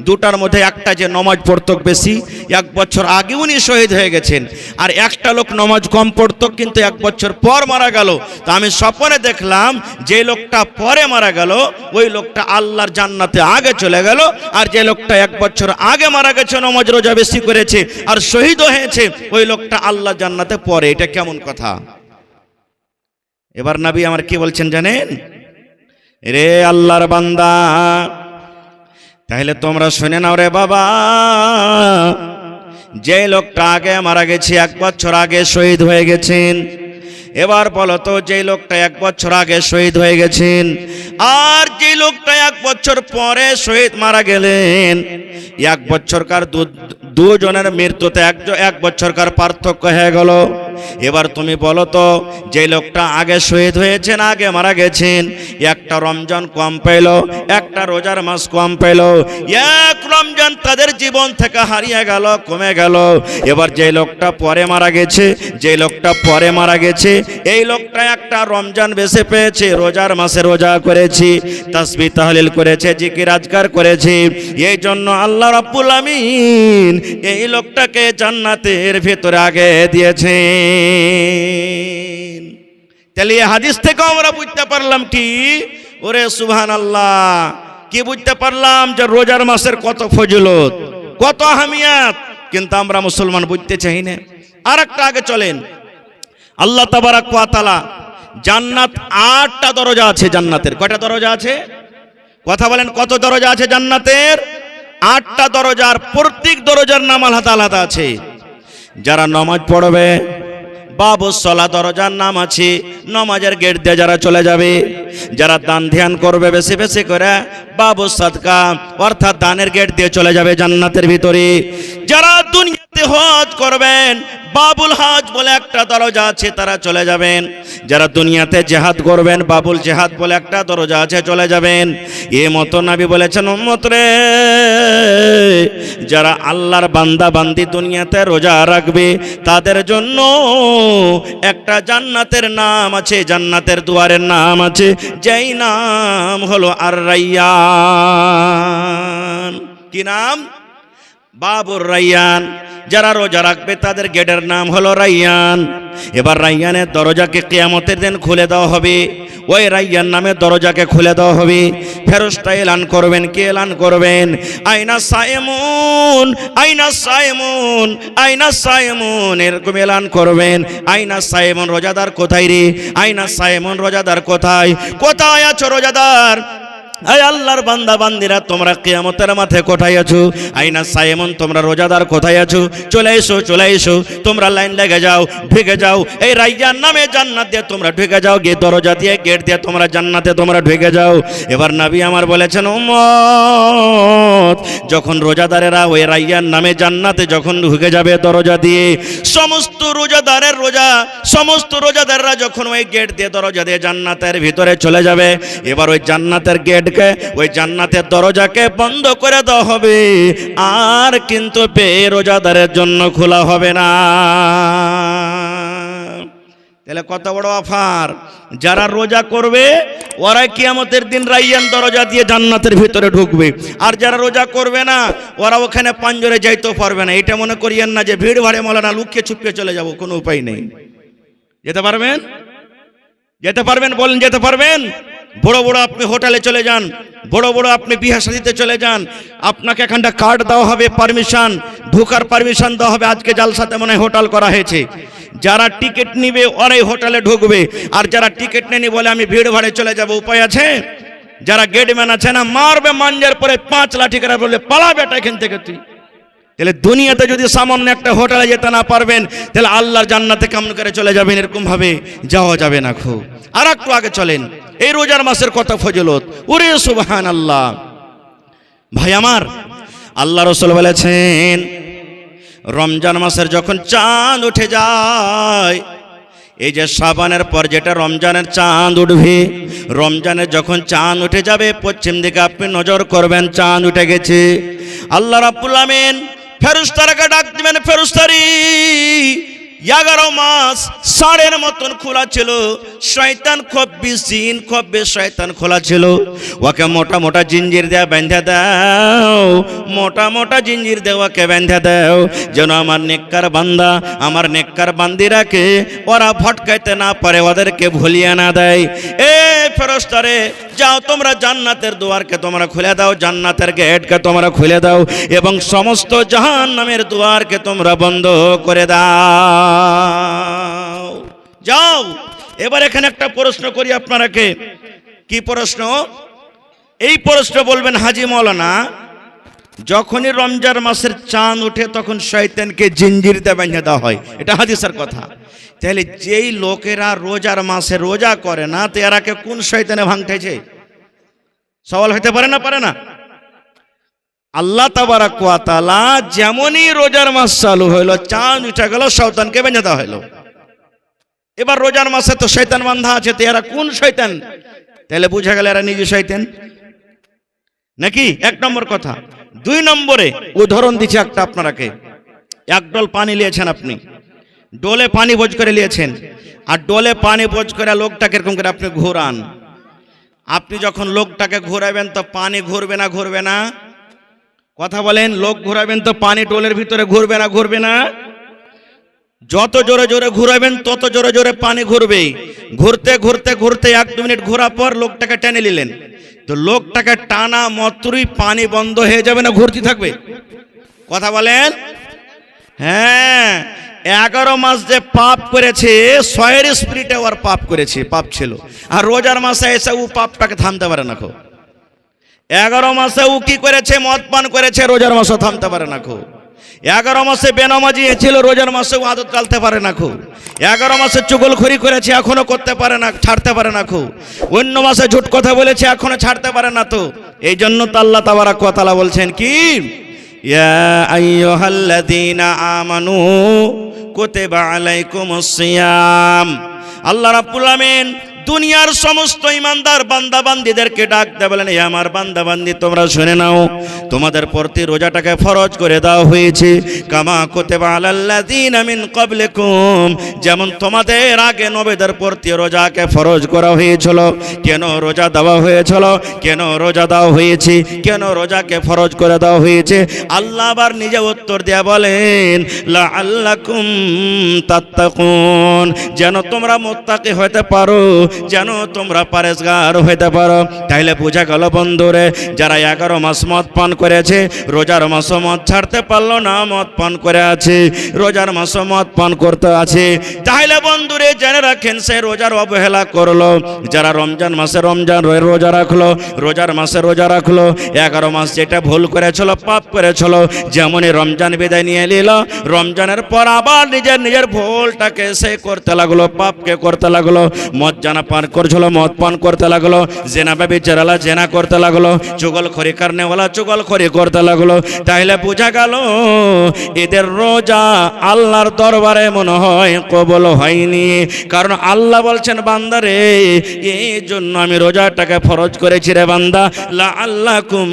2টার মধ্যে একটা যে নামাজ পড়তো বেশি, 1 বছর আগে উনি শহীদ হয়ে গেছেন, আর একটা লোক নামাজ কম পড়তো কিন্তু 1 বছর পর মারা গেল। তো আমি স্বপ্নে দেখলাম যে লোকটা পরে মারা গেল, ওই লোকটা আল্লাহর জান্নাতে আগে চলে গেল, আর যে লোকটা 1 বছর আগে মারা গেছে, নামাজ রোজা বেশি করেছে আর শহীদ হয়েছে, ওই লোকটা আল্লাহর জান্নাতে পরে। এটা কেমন কথা? এবার নবী আমার কি বলছেন জানেন? রে আল্লাহর বান্দা, তাহলে তোমরা শুনে নাও রে বাবা, যে লোকটা আগে মারা গেছে, 1 বছর আগে শহীদ হয়ে গেছেন, এবার বলো তো, যে লোকটা 1 বছর আগে শহীদ হয়ে গেছেন আর যে লোকটা 1 বছর পরে শহীদ মারা গেলেন, 1 বছরকার দুজনের মৃত্যুতে 1 বছরকার পার্থক্য হয়ে গেল। এবার তুমি বলো তো, যে লোকটা আগে শহীদ হয়েছেন, আগে মারা গেছেন, একটা রমজান কম পেল, একটা রোজার মাস কম পেল, 1 রমজান তাদের জীবন থেকে হারিয়ে গেল, কমে গেল। এবার যে লোকটা পরে মারা গেছে, যে লোকটা পরে মারা গেছে, এই লোকটা একটা রমজান বেশি পেয়েছে, রোজার মাসে রোজা করেছি, তাসবিহ তাহলিল করেছে, জিকির আজকার করেছে, এই জন্য আল্লাহ রাব্বুল আমিন এই লোকটাকে জান্নাতের ভিতরে আগে দিয়েছেন। তাহলে এই হাদিস থেকে আমরা বুঝতে পারলাম কি, ওরে সুবহানাল্লাহ, কি বুঝতে পারলাম যে রোজার মাসের কত ফজিলত, কত আহমিয়াত, কিন্তু আমরা মুসলমান বুঝতে চাই না। আর একটা আগে চলেন, আল্লাহ তাবারাক ওয়া তাআলা জান্নাত 8টা দরজা আছে জান্নাতের। কয়টা দরজা আছে? কথা বলেন, কত দরজা আছে জান্নাতের? 8টা দরজার, প্রত্যেক দরজার নাম আলাদা আলাদা আছে। যারা নামাজ পড়বে, বাবুস সালাত দরজার নাম আছে, নামাজের গেট দিয়ে যারা চলে যাবে। যারা দান ধ্যান করবে বেশি বেশি করে, বাবুস সাদকা অর্থাৎ দানের গেট দিয়ে চলে যাবে জান্নাতের ভিতরে। যারা দুনিয়াতে হজ করবেন, বাবুল হজ বলে একটা দরজা আছে, তারা চলে যাবেন। যারা দুনিয়াতে জিহাদ করবেন, বাবুল জিহাদ বলে একটা দরজা আছে, চলে যাবেন। এই মতো নবী বলেছেন, উম্মত রে, যারা আল্লাহর বান্দা বান্দি দুনিয়াতে রোজা রাখবে, তাদের জন্য একটা জান্নাতের নাম আছে, জান্নাতের দুয়ারের নাম আছে, যেই নাম হলো আর রাইয়ান। কি নাম? বাবুর রাইয়ান। যারা রোজা রাখবে তাদের গেটের নাম হলো রাইয়ান। এবার রাইয়ানের দরজাকে কিয়ামতের দিন খুলে দেওয়া হবে, ওই রাইয়ান নামের দরজাকে খুলে দেওয়া হবে। ফেরেশতা এলান করবেন, কে এলান করবেন? আইনা সায়েমুন, আইনা সায়েমুন, আইনা সায়েমুন, এরকম এলান করবেন। আইনা সায়েমুন, রোজাদার কোথায় রে? আইনা সায়েমুন, রোজাদার কোথায়? কোথায় আছো রোজাদার? এই আল্লাহর বান্দা বান্দিরা, তোমরা কিয়ামতের মাঠে কোথায় আছো? আইনা সাইমন, তোমরা রোজাদার কোথায় আছো? চলে এসো, চলে এসো, তোমরা লাইন লেগে যাও, ঢুকে যাও। এই রাইয়ান নামে জান্নাত দিয়ে তোমরা ঢুকে যাও, গিয়ে দরজা দিয়ে গেট দিয়ে তোমরা জান্নাতে তোমরা ঢুকে যাও। এবার নবী আমার বলেছেন, উম্মত, যখন রোজাদারেরা ওই রাইয়ান নামে জান্নাতে যখন ঢুকে যাবে দরজা দিয়ে, সমস্ত রোজাদাররা যখন ওই গেট দিয়ে দরজা দিয়ে জান্নাতের ভিতরে চলে যাবে, এবার ওই জান্নাতের গেটকে, ওই জান্নাতের দরজাকে বন্ধ করে দেওয়া হবে, আর কিন্তু রোজাদারের জন্য খোলা হবে না। তাহলে কত বড় অফার! যারা রোজা করবে ওরাই কিয়ামতের দিন রাইয়ান দরজা দিয়ে জান্নাতের ভিতরে ঢুকবে, আর যারা রোজা করবে না ওরা ওখানে পাঞ্জরে যাইতেও পারবে না। এটা মনে করিয়েন না যে ভিড় ভাড়ে মৌলানা লুকিয়ে চুপিয়ে চলে যাব, কোনো উপায় নেই। যেতে পারবেন? যেতে পারবেন? বলেন, যেতে পারবেন? বড় বড় আপনি হোটেলে চলে যান, বড় বড় আপনি বিয়ে শাদীতে চলে যান, আপনাকে এখানটা কার্ড দেওয়া হবে, পারমিশন, ঢোকার পারমিশন দেওয়া হবে। আজকে জালসাতে মনে হয় হোটেল করা হয়েছে, যারা টিকিট নিবে ওরাই হোটেলে ঢুকবে, আর যারা টিকিট নেনি বলে আমি ভিড় ভাড়ে চলে যাব, উপায় আছে? যারা গেটম্যান আছে না, মারবে মাঞ্জার পরে 5 লাঠি করে বললে পালা বেটা এখান থেকে তুই। তাহলে দুনিয়াতে যদি সামান্য একটা হোটেলে যেতে না পারবেন, তাহলে আল্লাহর জান্নাতে কেমন করে চলে যাবেন? এরকম ভাবে যাওয়া যাবে না। খুব আর একটু আগে চলেন, এই রোজার মাসের কত ফজিলত! ওরে সুবহানাল্লাহ! ভাই আমার, আল্লাহ রাসূল বলেছেন, রমজান মাসের যখন চাঁদ উঠে যায়, এই যে শাবানের পর যেটা রমজানের চাঁদ উঠবে, রমজানের যখন চাঁদ উঠে যাবে, পশ্চিম দিকে আপনি নজর করবেন, চাঁদ উঠে গেছে। আল্লাহ রাব্বুল আমিন ফেরেশতাকে ডাক দিবেন, ফেরেশতারি 11 মাস ষাঁড়ের মতন খোলা ছিল, শয়তান খুব শয়তান খোলা ছিল, ওকে মোটা মোটা জিঞ্জির দেয়া বেঁধে দাও, মোটা মোটা জিঞ্জির দেওয়াকে বেঁধে দাও, যেন আমার নেককার বান্দা, আমার নেককার বান্দিরাকে ওরা ভটকাইতে না পারে, ওদেরকে ভুলিয়ে না দেয়। এ ফেরেশতারে, যাও তোমরা জান্নাতের দুয়ারকে তোমরা খুলে দাও, জান্নাতের গেটকে তোমরা খুলে দাও, এবং সমস্ত জাহান্নামের দুয়ারকে তোমরা বন্ধ করে দাও। যাও। এবার এখানে একটা প্রশ্ন করি আপনারাকে। কি প্রশ্ন? এই প্রশ্ন বলবেন, হাজী মাওলানা, যখনই রমজান মাসের চাঁদ ওঠে তখন শয়তানকে জিঞ্জির দিয়ে বেঁধে দেওয়া হয়, এটা হাদিসের কথা। তাহলে যেই লোকেরা রোজার মাসে রোজা করে না, তো এরাকে কোন শয়তানে ভাঙতেছে? সওয়াল হতে পারে না? পারে না? আল্লাহ তাবারাক ওয়া তাআলা যেমনই রোজার মাস চালু হইলো, চাঁদ উঠে গেল, শয়তানকে বেঁধে দেওয়া হইলো। এবার রোজার মাসে তো শয়তান বান্ধা আছে, তো এরা কোন শয়তান? তাহলে বুঝা গেল এরা নিজে শয়তান নাকি? 1 নম্বর কথা। 2 নম্বরে উদাহরণ দিচ্ছি একটা আপনারাকে। এক ডোল পানি নিয়েছেন আপনি, ডোলে পানি বোঝ করে নিয়েছেন, আর ডোলে পানি বোঝ করে লোকটাকে এরকম করে আপনি ঘোরান। আপনি যখন লোকটাকে ঘোরাবেন তো পানি ঘুরবে না? ঘুরবে না? কথা বলেন। লোক ঘোরাবেন তো পানি ডোলের ভিতরে ঘুরবে না? ঘুরবে না? যত জোরে জোরে ঘুরাবেন তত জোরে জোরে পানি ঘুরবে। ঘুরতে ঘুরতে ঘুরতে 1-2 মিনিট ঘোরার পর লোকটাকে টেনে নিলেন, তো লোকটাকে টানা মাত্রই পানি বন্ধ হয়ে যাবে না ঘুরতে থাকবে? কথা বলেন। হ্যাঁ, 11 মাস যে পাপ করেছে, 6 স্পিরিটে ওর পাপ করেছে, পাপ ছিল। আর রোজার মাসে এসে ও পাপটাকে থামতে পারে না। 11 মাসে ও কি করেছে? মদ পান করেছে, রোজার মাসে থামতে পারে না। 11 মাসে বেনামাজি ছিল, রোজার মাসে ও আদত চালতে পারে না। 11 মাসে চুগলখড়ি করেছে, এখনো করতে পারে না, ছাড়তে পারে না। অন্য মাসে ঝুট কথা বলেছে, এখনো ছাড়তে পারে না। তো এই জন্য তো আল্লাহ তাবারাক ওয়া তাআলা বলছেন কি, ইয়া আইয়ুহাল্লাযীনা আমানু কুতিবা আলাইকুমুস সিয়াম। আল্লাহ রাব্বুল আমিন দুনিয়ার সমস্ত ইমানদার বান্দা বান্দীদেরকে ডাক দেয়া বলেন, হে আমার বান্দা বান্দি, তোমরা শুনে নাও, তোমাদের প্রতি রোজাটাকে ফরজ করে দেওয়া হয়েছে, কামা কুতিবা আলাল্লাযীনা মিন ক্বাবলিকুম, যেমন তোমাদের আগে নবীদের প্রতি রোজাকে ফরজ করা হয়েছিল। কেন রোজা দেওয়া হয়েছিল? কেন রোজা দেওয়া হয়েছে? কেন রোজাকে ফরজ করে দেওয়া হয়েছে? আল্লাহ আবার নিজে উত্তর দেয়া বলেন, লাআল্লাকুম তাত্তাকুন, যেন তোমরা মুত্তাকি হতে পারো, যেন তোমরা পরেশগার হইতে পারো। তাইলে বোঝা গেল বন্ধুরে, যারা 11 মাস মদ পান করেছে, রোজার মাসও মদ ছাড়তে পারলো না, মদ পান করে আছে, রোজার মাসও মদ পান করতে আছে। তাহলে বন্ধুরে জেনে রাখেন, সে রোজার অবহেলা করলো। যারা রমজান মাসে রোজা রাখলো, রোজার মাসে রোজা রাখলো, 11 মাস যেটা ভুল করেছিল, পাপ করেছিল, যেমনই রমজান বিদায় নিয়ে নিল, রমজানের পর আবার নিজের ভুলটাকে সে করতে লাগলো, পাপকে করতে লাগলো। মদ জানা পান করছিল, মদ পান করতে লাগলো, জেনা ব্যভিচারওয়ালা জেনা করতে লাগলো, চুগলখড়ি কারনেওয়ালা চুগলখড়ি করতে লাগলো। তাইলে বোঝা গেল এদের রোজা আল্লাহর দরবারে মনে হয় কবুল হয়নি। কারণ আল্লাহ বলছেন, বান্দারে এই জন্য আমি রোজাটাকে ফরজ করেছি রে বান্দা, লাআল্লাকুম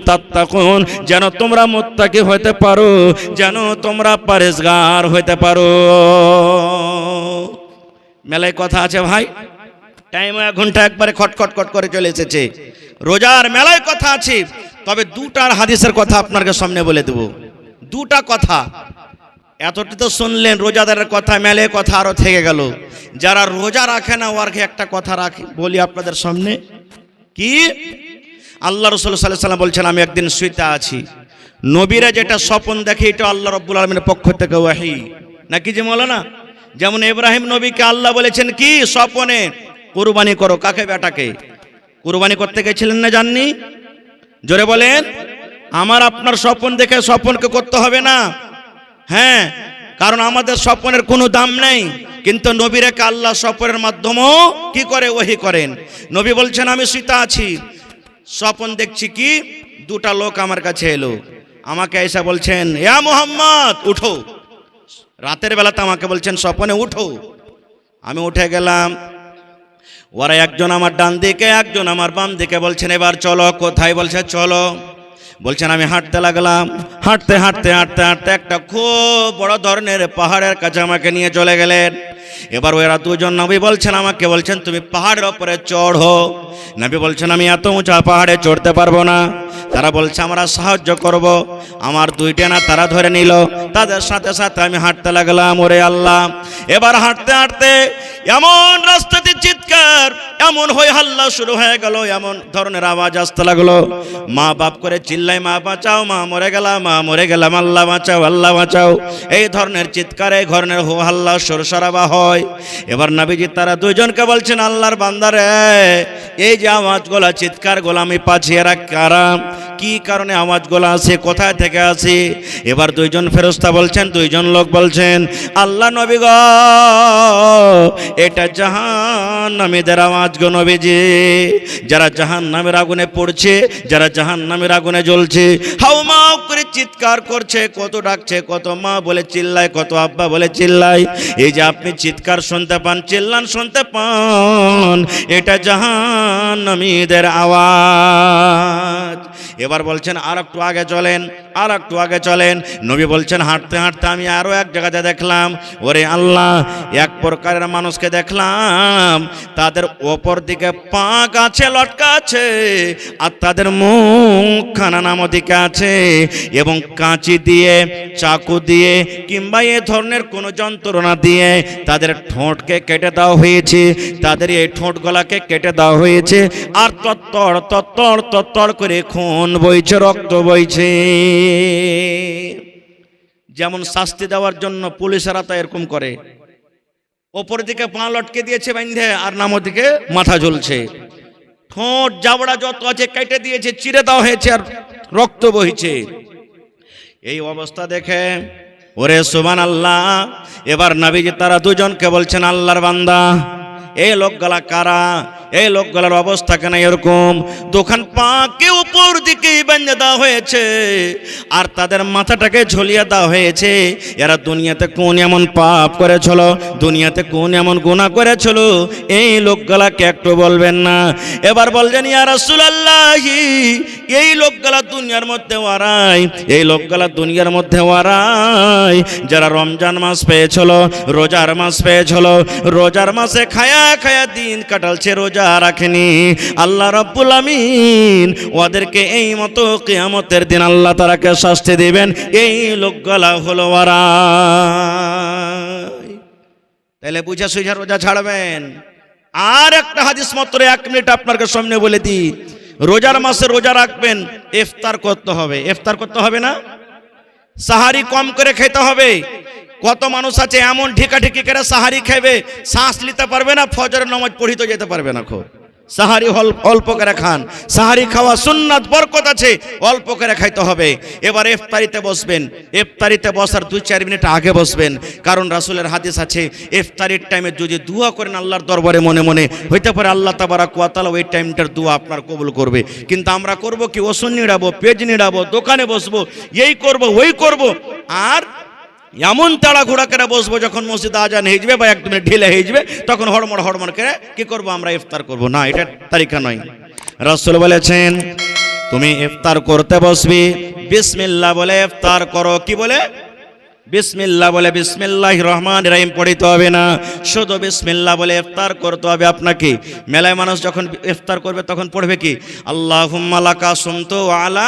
তাত্তাকুন, যেন তোমরা মুত্তাকি হইতে পারো, যেন তোমরা পরেশগার হইতে পারো। মেলায় কথা আছে ভাই, টাইম 1 ঘন্টা একবারে খটখট করে চলে এসেছে। রোজার মেলায় কথা আছে, তবে দুটার হাদিসের কথা আপনাকে সামনে বলে দেব। দুটা কথা, এতটি তো শুনলেন রোজাদারের কথা, মেলায় কথা আরো থেকে গেল। যারা রোজা রাখে না, ওরকে একটা কথা রাখি বলি আপনাদের সামনে। কি? আল্লাহ রাসূল সাল্লাল্লাহু আলাইহি ওয়াসাল্লাম বলছেন, আমি একদিন শুইতে আছি, নবীরা যেটা স্বপ্ন দেখে এটা আল্লাহ রাব্বুল আলামিনের পক্ষ থেকে ওয়াহি, নাকি যে মাওলানা? যেমন ইব্রাহিম নবীকে আল্লাহ বলেছেন কি স্বপ্নে, কুরবানি করো। কাকে? বেটাকে। কুরবানি করতে গেছিলেন না, জাননি? জোরে বলেন। আমার আপনার স্বপ্ন দেখে স্বপ্নকে করতে হবে না, হ্যাঁ, কারণ আমাদের স্বপ্নের কোনো দাম নেই। কিন্তু নবীরাকে আল্লাহ স্বপ্নের মাধ্যমেও কি করে? ওহী করেন। নবী বলছেন, আমি শুইতে আছি, স্বপ্ন দেখছি কি দুটা লোক আমার কাছে এলো, আমাকে এসে বলছেন, ইয়া মুহাম্মদ উঠো। রাতের বেলাতে আমাকে বলছেন স্বপ্নে উঠো। আমি উঠে গেলাম, ওরা একজন আমার ডান দিকে, একজন আমার বাম দিকে। বলছেন এবার চলো। কোথায়? বলছে চলো। বলছেন আমি হাঁটতে লাগলাম, হাঁটতে হাঁটতে হাঁটতে হাঁটতে একটা খুব বড় ধরনের পাহাড়ের কাছে আমাকে নিয়ে চলে গেলেন। এবার ওরা দুজন, নবী বলছেন আমাকে, বলছেন তুমি পাহাড়ের ওপরে চড়ো। নবী বলছেন আমি এত উঁচা পাহাড়ে চড়তে পারবো না। তারা বলছে আমরা সাহায্য করব। আমার দুইটা না তারা ধরে নিল, তাদের সাথে সাথে আমি হাঁটতে লাগলাম। ওরে আল্লাহ, এবার হাঁটতে হাঁটতে এমন রাস্তাতে চিৎকার, এমন হই হাল্লা শুরু হয়ে গেল, এমন ধরনের আওয়াজ আসতে লাগলো। মা বাপ করে চিল্লাই, মা বাঁচাও, মা মরে গেলাম, মা মরে গেলাম, আল্লাহ বাঁচাও, আল্লাহ বাঁচাও। এই ধরনের চিৎকার, এই ধরনের হো হাল্লা সরসরাবা হয়। এবার নবীজি তারা দুইজনকে বলছেন, আল্লাহর বান্দারে, এই যে আওয়াজগুলা, চিৎকারগুলো আমি পাচ্ছি, এরা কারা? কি কারণে আওয়াজগুলো আসে? কোথায় থেকে আসে? এবার দুইজন ফেরেশতা বলছেন, দুইজন লোক বলছেন, আল্লাহ নবী গো, এটা জাহান্নামীদের আওয়াজ গো নবীজি। যারা জাহান্নামের আগুনে পড়ছে, যারা জাহান্নামের আগুনে জ্বলছে, হাউমাউ করে চিৎকার করছে, কত ডাকছে, কত মা বলে চিল্লায়, কত আব্বা বলে চিল্লায়। এই যে আপনি চিৎকার শুনতে পান, চিল্লান শুনতে পান, এটা জাহান্নামীদের আওয়াজ। এবার বলছেন আর একটু আগে চলেন, আর একটু আগে চলেন। নবী বলছেন হাঁটতে হাঁটতে আমি আরো এক জায়গাতে দেখলাম, ওরে আল্লাহ, এক প্রকারের মানুষকে দেখলাম, তাদের ওপর দিকে পা গাছে লটকা আছে, আর তাদের মুখখানা নামো দিকে আছে, এবং কাঁচি দিয়ে, চাকু দিয়ে, কিংবা এ ধরনের কোনো যন্ত্রণা দিয়ে তাদের ঠোঁটকে কেটে দেওয়া হয়েছে, তাদের এই ঠোঁটগুলাকে কেটে দেওয়া হয়েছে, আর তত্তড় তত্তড় তত্তড় করে খুন বইছে, রক্ত বইছে। যেমন শাস্তি দেওয়ার জন্য পুলিশেরা তো এরকম করে, ওপর দিকে পা লটকে দিয়েছে বাঁধে, আর নামো দিকে মাথা ঝুলছে, ঠোঁট জাবড়া যত আছে কেটে দিয়েছে, চিরে দেওয়া হয়েছে, আর রক্ত বইছে। এই অবস্থা দেখে ওরে সুবহানাল্লাহ। এবার নবীজি তারা দুজনকে বলছেন, আল্লাহর বান্দা, এই লোকগুলা কারা? এই লোকগুলার অবস্থা কেন এরকম? দোকান পাকে উপর দিকে বেঁধে দেওয়া হয়েছে, আর তাদের মাথাটাকে ঝুলিয়ে দেওয়া হয়েছে। এরা দুনিয়াতে কোন এমন পাপ করেছিল, দুনিয়াতে কোন এমন গুনাহ করেছিল, এই লোকগুলাকে একটু বলবেন না? এবার বলছেন ইয়া রাসূলুল্লাহ, এই লোকগুলা দুনিয়ার মধ্যে ওয়ারাই, এই লোকগুলা দুনিয়ার মধ্যে ওয়ারাই যারা রমজান মাস পেয়েছিল, রোজার মাস পেয়েছিল, রোজার মাসে খায়া খায়া দিন কাটালছে, রোজা রাখেনি। আল্লাহ রাব্বুল আমিন ওদেরকে এই মতো কিয়ামতের দিন আল্লাহ তাআলাকে শাস্তি দিবেন। এই লোকগুলা হলো ওয়ারাই। তাহলে বুঝা সুঝা রোজা ছাড়বেন, আর একটা হাদিস মাত্র 1 মিনিট আপনাদের সামনে বলে দিই, রোজার মাসে রোজা রাখবেন, ইফতার করতে হবে। ইফতার করতে হবে না, সাহারি কম করে খেতে হবে। কত মানুষ আছে এমন ঢিকাঢিকি করে সাহারি খাবে, শ্বাস নিতে পারবে না, ফজরের নামাজ পড়িতে যেতে পারবে না। সাহারি অল্প করে খান, সাহারি খাওয়া সুন্নাত, বরকত আছে, অল্প করে খাইতে হবে। এবার ইফতারিতে বসবেন, ইফতারিতে বসার 2-4 মিনিট আগে বসবেন, কারণ রাসূলের হাদিস আছে ইফতারির টাইমে যদি দোয়া করেন আল্লাহর দরবারে মনে মনে, হইতে পারে আল্লাহ তাবারাক ওয়া তাআলা ওই টাইমটার দোয়া আপনার কবুল করবে। কিন্তু আমরা করব কি, ওষুধ নিড়াবো, পেজ নিড়াবো, দোকানে বসবো, এই করব ওই করব, আর এমন তাড়াহুড়া করে বসবো যখন মসজিদে আজান হয়ে যাবে বা 1 মিনিট ঢিলে হয়ে যাবে, তখন হড়মড় করে কি করব, আমরা ইফতার করব না। এটা তারিকা নয়। রাসূল বলেছেন তুমি ইফতার করতে বসবি, বিসমিল্লাহ বলে ইফতার করো। কি বলে? বিসমিল্লাহ বলে, বিসমিল্লাহির রহমানির রহিম পড়িতে হবে না, শুধু বিসমিল্লাহ বলে ইফতার করতে হবে আপনাকে। মেলায় মানুষ যখন ইফতার করবে তখন পড়বে কি, আল্লাহুম্মা লাকা সুমতু ওয়া আলা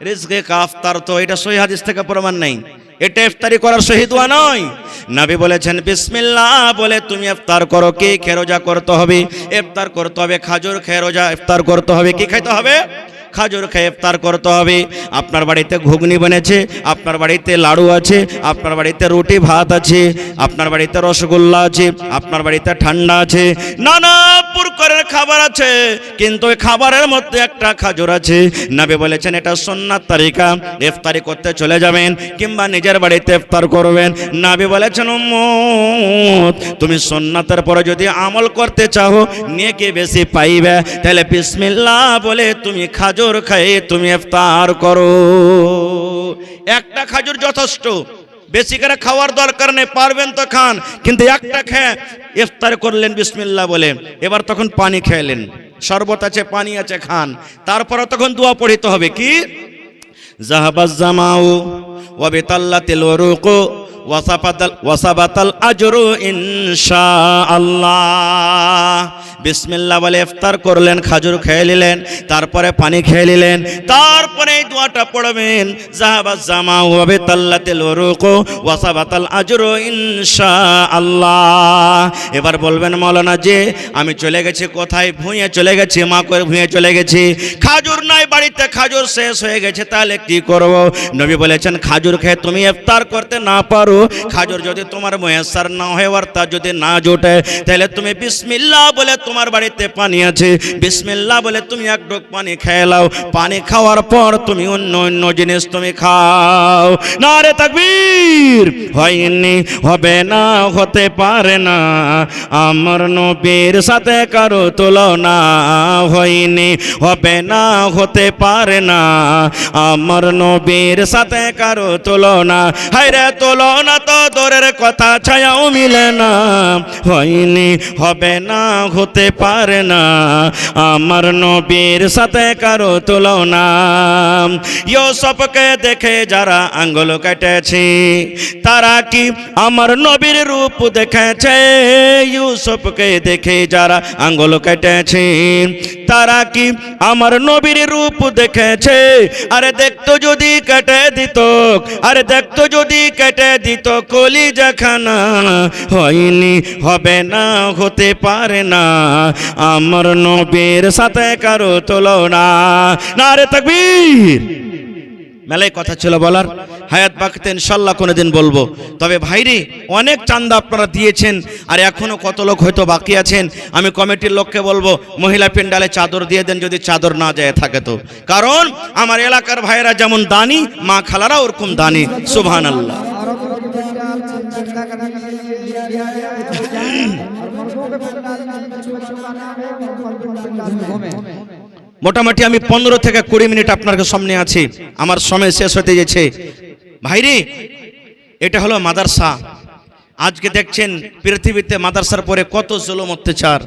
রিজকিকা আফতারতু। এটা সহিহ হাদিস থেকে প্রমাণ নাই, এটা ইফতারি করার সহি দোয়া নয়। নবী বলেছেন বিসমিল্লাহ বলে তুমি ইফতার করো। কি খেয়ে রোজা করতে হবে? ইফতার করতে হবে খাজুর খেয়ে রোজা ইফতার করতে হবে। কি খাইতে হবে? খাজুর খেয়ে ইফতার করতে হবে। আপনার বাড়িতে ঘুগনি বনেছে, আপনার বাড়িতে লাড়ু আছে, আপনার বাড়িতে রুটি ভাত আছে, আপনার বাড়িতে রসগোল্লা আছে, আপনার বাড়িতে ঠান্ডা আছে, নানা প্রকারের খাবার আছে, কিন্তু ওই খাবারের মধ্যে একটা খাজুর আছে। নবী বলেছেন এটা সুন্নাত তারিকা, ইফতারি করতে চলে যাবেন কিংবা নিজের বাড়িতে ইফতার করবেন। নবী বলেছেন উম্মত তুমি সুন্নাতের পরে যদি আমল করতে চাও, নেকি বেশি পাইবে, তাহলে বিসমিল্লাহ বলে তুমি খাজুর খাইয়ে তুমি ইফতার করো। একটা খাজুর যথেষ্ট, বেশি করে খাওয়ার দরকার নেই, পারবেন তো খান, কিন্তু একটা খেয়ে ইফতার করলেন বিসমিল্লাহ বলে। এবার তখন পানি খেলেন, শরবত আছে, পানি আছে, খান। তারপরে তখন দোয়া পড়িতে হবে কি, যাহাবাজ জামাউ ওয়া বিতাল্লাতিল উরুকু ওয়াসাবাতাল আজরু ইনশাআল্লাহ। বিসমিল্লাহ বলে ইফতার করলেন, খাজুর খেয়ে নিলেন, তারপরে পানি খেয়ে নিলেন, তারপরে এই দোয়াটা পড়বেন, যাহাবাজ জামাউ ওয়া বিতাল্লাতিল উরুকু ওয়াসাবাতাল আজরু ইনশাআল্লাহ। এবার বলবেন মাওলানা যে আমি চলে গেছি কোথায়, ভুঁয়ে চলে গেছি, মা করে ভুঁয়ে চলে গেছি, খাজুর নাই বাড়িতে, খাজুর শেষ হয়ে গেছে, তাহলে কি করব? নবী বলেছেন খাজুর খেয়ে তুমি ইফতার করতে না পারো, খাজুর যদি তোমার মুয়াসসার না হয়, আর তা যদি না জোটে, তাহলে তুমি বিসমিল্লাহ বলে, তোমার বাড়িতে পানি আছে, বিসমিল্লাহ বলে তুমি এক ঢোক পানি খেয়ে নাও, পানি খাওয়ার পর তুমি অন্য অন্য জিনিস তুমি খাও। নারে তাকবীর। হয়নি, হবে না, হতে পারে না, আমার নবীর সাথে কারো তুলনা, হয়নি, হবে না, হতে পারে না, আমার নবীর সাথে কারো তুলনা, হায়রে তুলনা তো দূরের কথা, ছায়াও মিলে না, হয়নি, হবে না, হতে পারে না, আমার নবীর সাথে কারো তুলনা। ইউসুফকে দেখে যারা আঙ্গুল কেটেছে, তারা কি আমার নবীর রূপ দেখেছে? ইউসুফকে দেখে যারা আঙ্গুল কেটেছে, তারা কি আমার নবীর রূপ দেখেছে? আরে দেখতো যদি কেটে দিত, আরে দেখতো যদি কেটে দিত কলিজাখানা, হয়নি, হবে না, হতে পারে না, আমার নবীর সাথে কারো তুলনা। নারে তাকবীর। মেলায় কথা ছিল বলার, হায়াত বাকিতে ইনশাআল্লাহ কোনোদিন বলবো। তবে ভাইরি অনেক চান্দা আপনারা দিয়েছেন, আর এখনো কত লোক হয়তো বাকি আছেন। আমি কমিটির লোককে বলবো মহিলা পেন্ডালে চাদর দিয়ে দেন, যদি চাদর না যায় থাকে তো, কারণ আমার এলাকার ভাইয়েরা যেমন দানি, মা খালারা ওরকম দানি। সুবহানাল্লাহ। মোটামুটি আমি 15 থেকে 20 মিনিট আপনার সামনে আছি, আমার সময় শেষ হতে যাচ্ছে। ভাইরে এটা হলো মাদ্রাসা। আজকে দেখছেন পৃথিবীতে মাদ্রাসার পরে কত জুলুম অত্যাচার,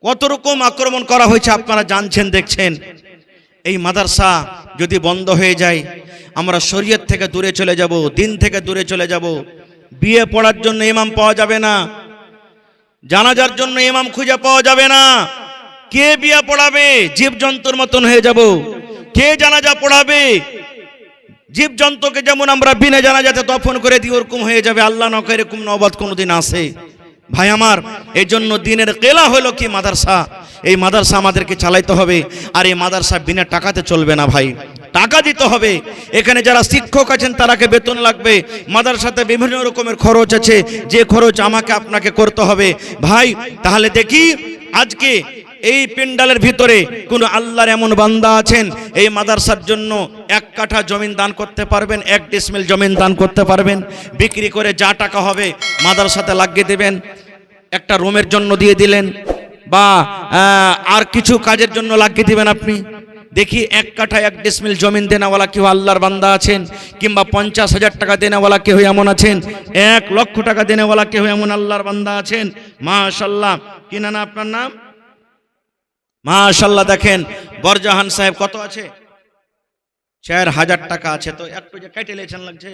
কত রকম আক্রমণ করা হয়েছে, আপনারা জানছেন, দেখছেন। এই মাদ্রাসা যদি বন্ধ হয়ে যায়, আমরা শরীয়ত থেকে দূরে চলে যাব, দিন থেকে দূরে চলে যাব। বিয়ে পড়ার জন্য ইমাম পাওয়া যাবে না, জানাজার জন্য ইমাম খুঁজে পাওয়া যাবে না। কে বিয়ে পড়াবে? জীবজন্তুর মতন হয়ে যাব। কে জানাজা পড়াবে? জীবজন্তুকে যেমন আমরা বিনা জানাজাতে দফন করে দিই, ওরকম হয়ে যাবে। আল্লাহ না করে এরকম নওবত কোনোদিন আসে। ভাই আমার, এই জন্য দিনের কেলা হলো কি মাদ্রাসা। এই মাদ্রাসা আমাদেরকে চালাইতে হবে, আর এই মাদ্রাসা বিনা টাকাতে চলবে না ভাই, টাকা দিতে হবে। এখানে যারা শিক্ষক আছেন তারাকে বেতন লাগবে, মাদ্রাসাতে বিভিন্ন রকমের খরচ আছে, যে খরচ আমাকে আপনাকে করতে হবে ভাই। তাহলে দেখি আজকে এই পেন্ডালের ভিতরে কোন আল্লাহর এমন বান্দা আছেন এই মাদ্রাসার জন্য 1 কাঠা জমিন দান করতে পারবেন, 1 ডিসমিল জমিন দান করতে পারবেন, বিক্রি করে যা টাকা হবে মাদ্রাসাতে লাগিয়ে দেবেন, একটা রুমের জন্য দিয়ে দিলেন, বা আর কিছু কাজের জন্য লাগিয়ে দিবেন আপনি। দেখি 1 কাঠা 1 ডিসমিল জমিন দেনাওয়ালা কেউ আল্লাহর বান্দা আছেন, কিংবা 50,000 টাকা দেনাওয়ালা কেউ এমন আছেন, 1 লক্ষ টাকা দেনাওয়ালা কেউ এমন আল্লাহর বান্দা আছেন। মাশাআল্লাহ, কি না আপনার নাম? মাশাআল্লাহ, দেখেন বরজাহান সাহেব কত আছে? 4000 টাকা আছে। তো একটু যে কেটে লেছেন লাগছে।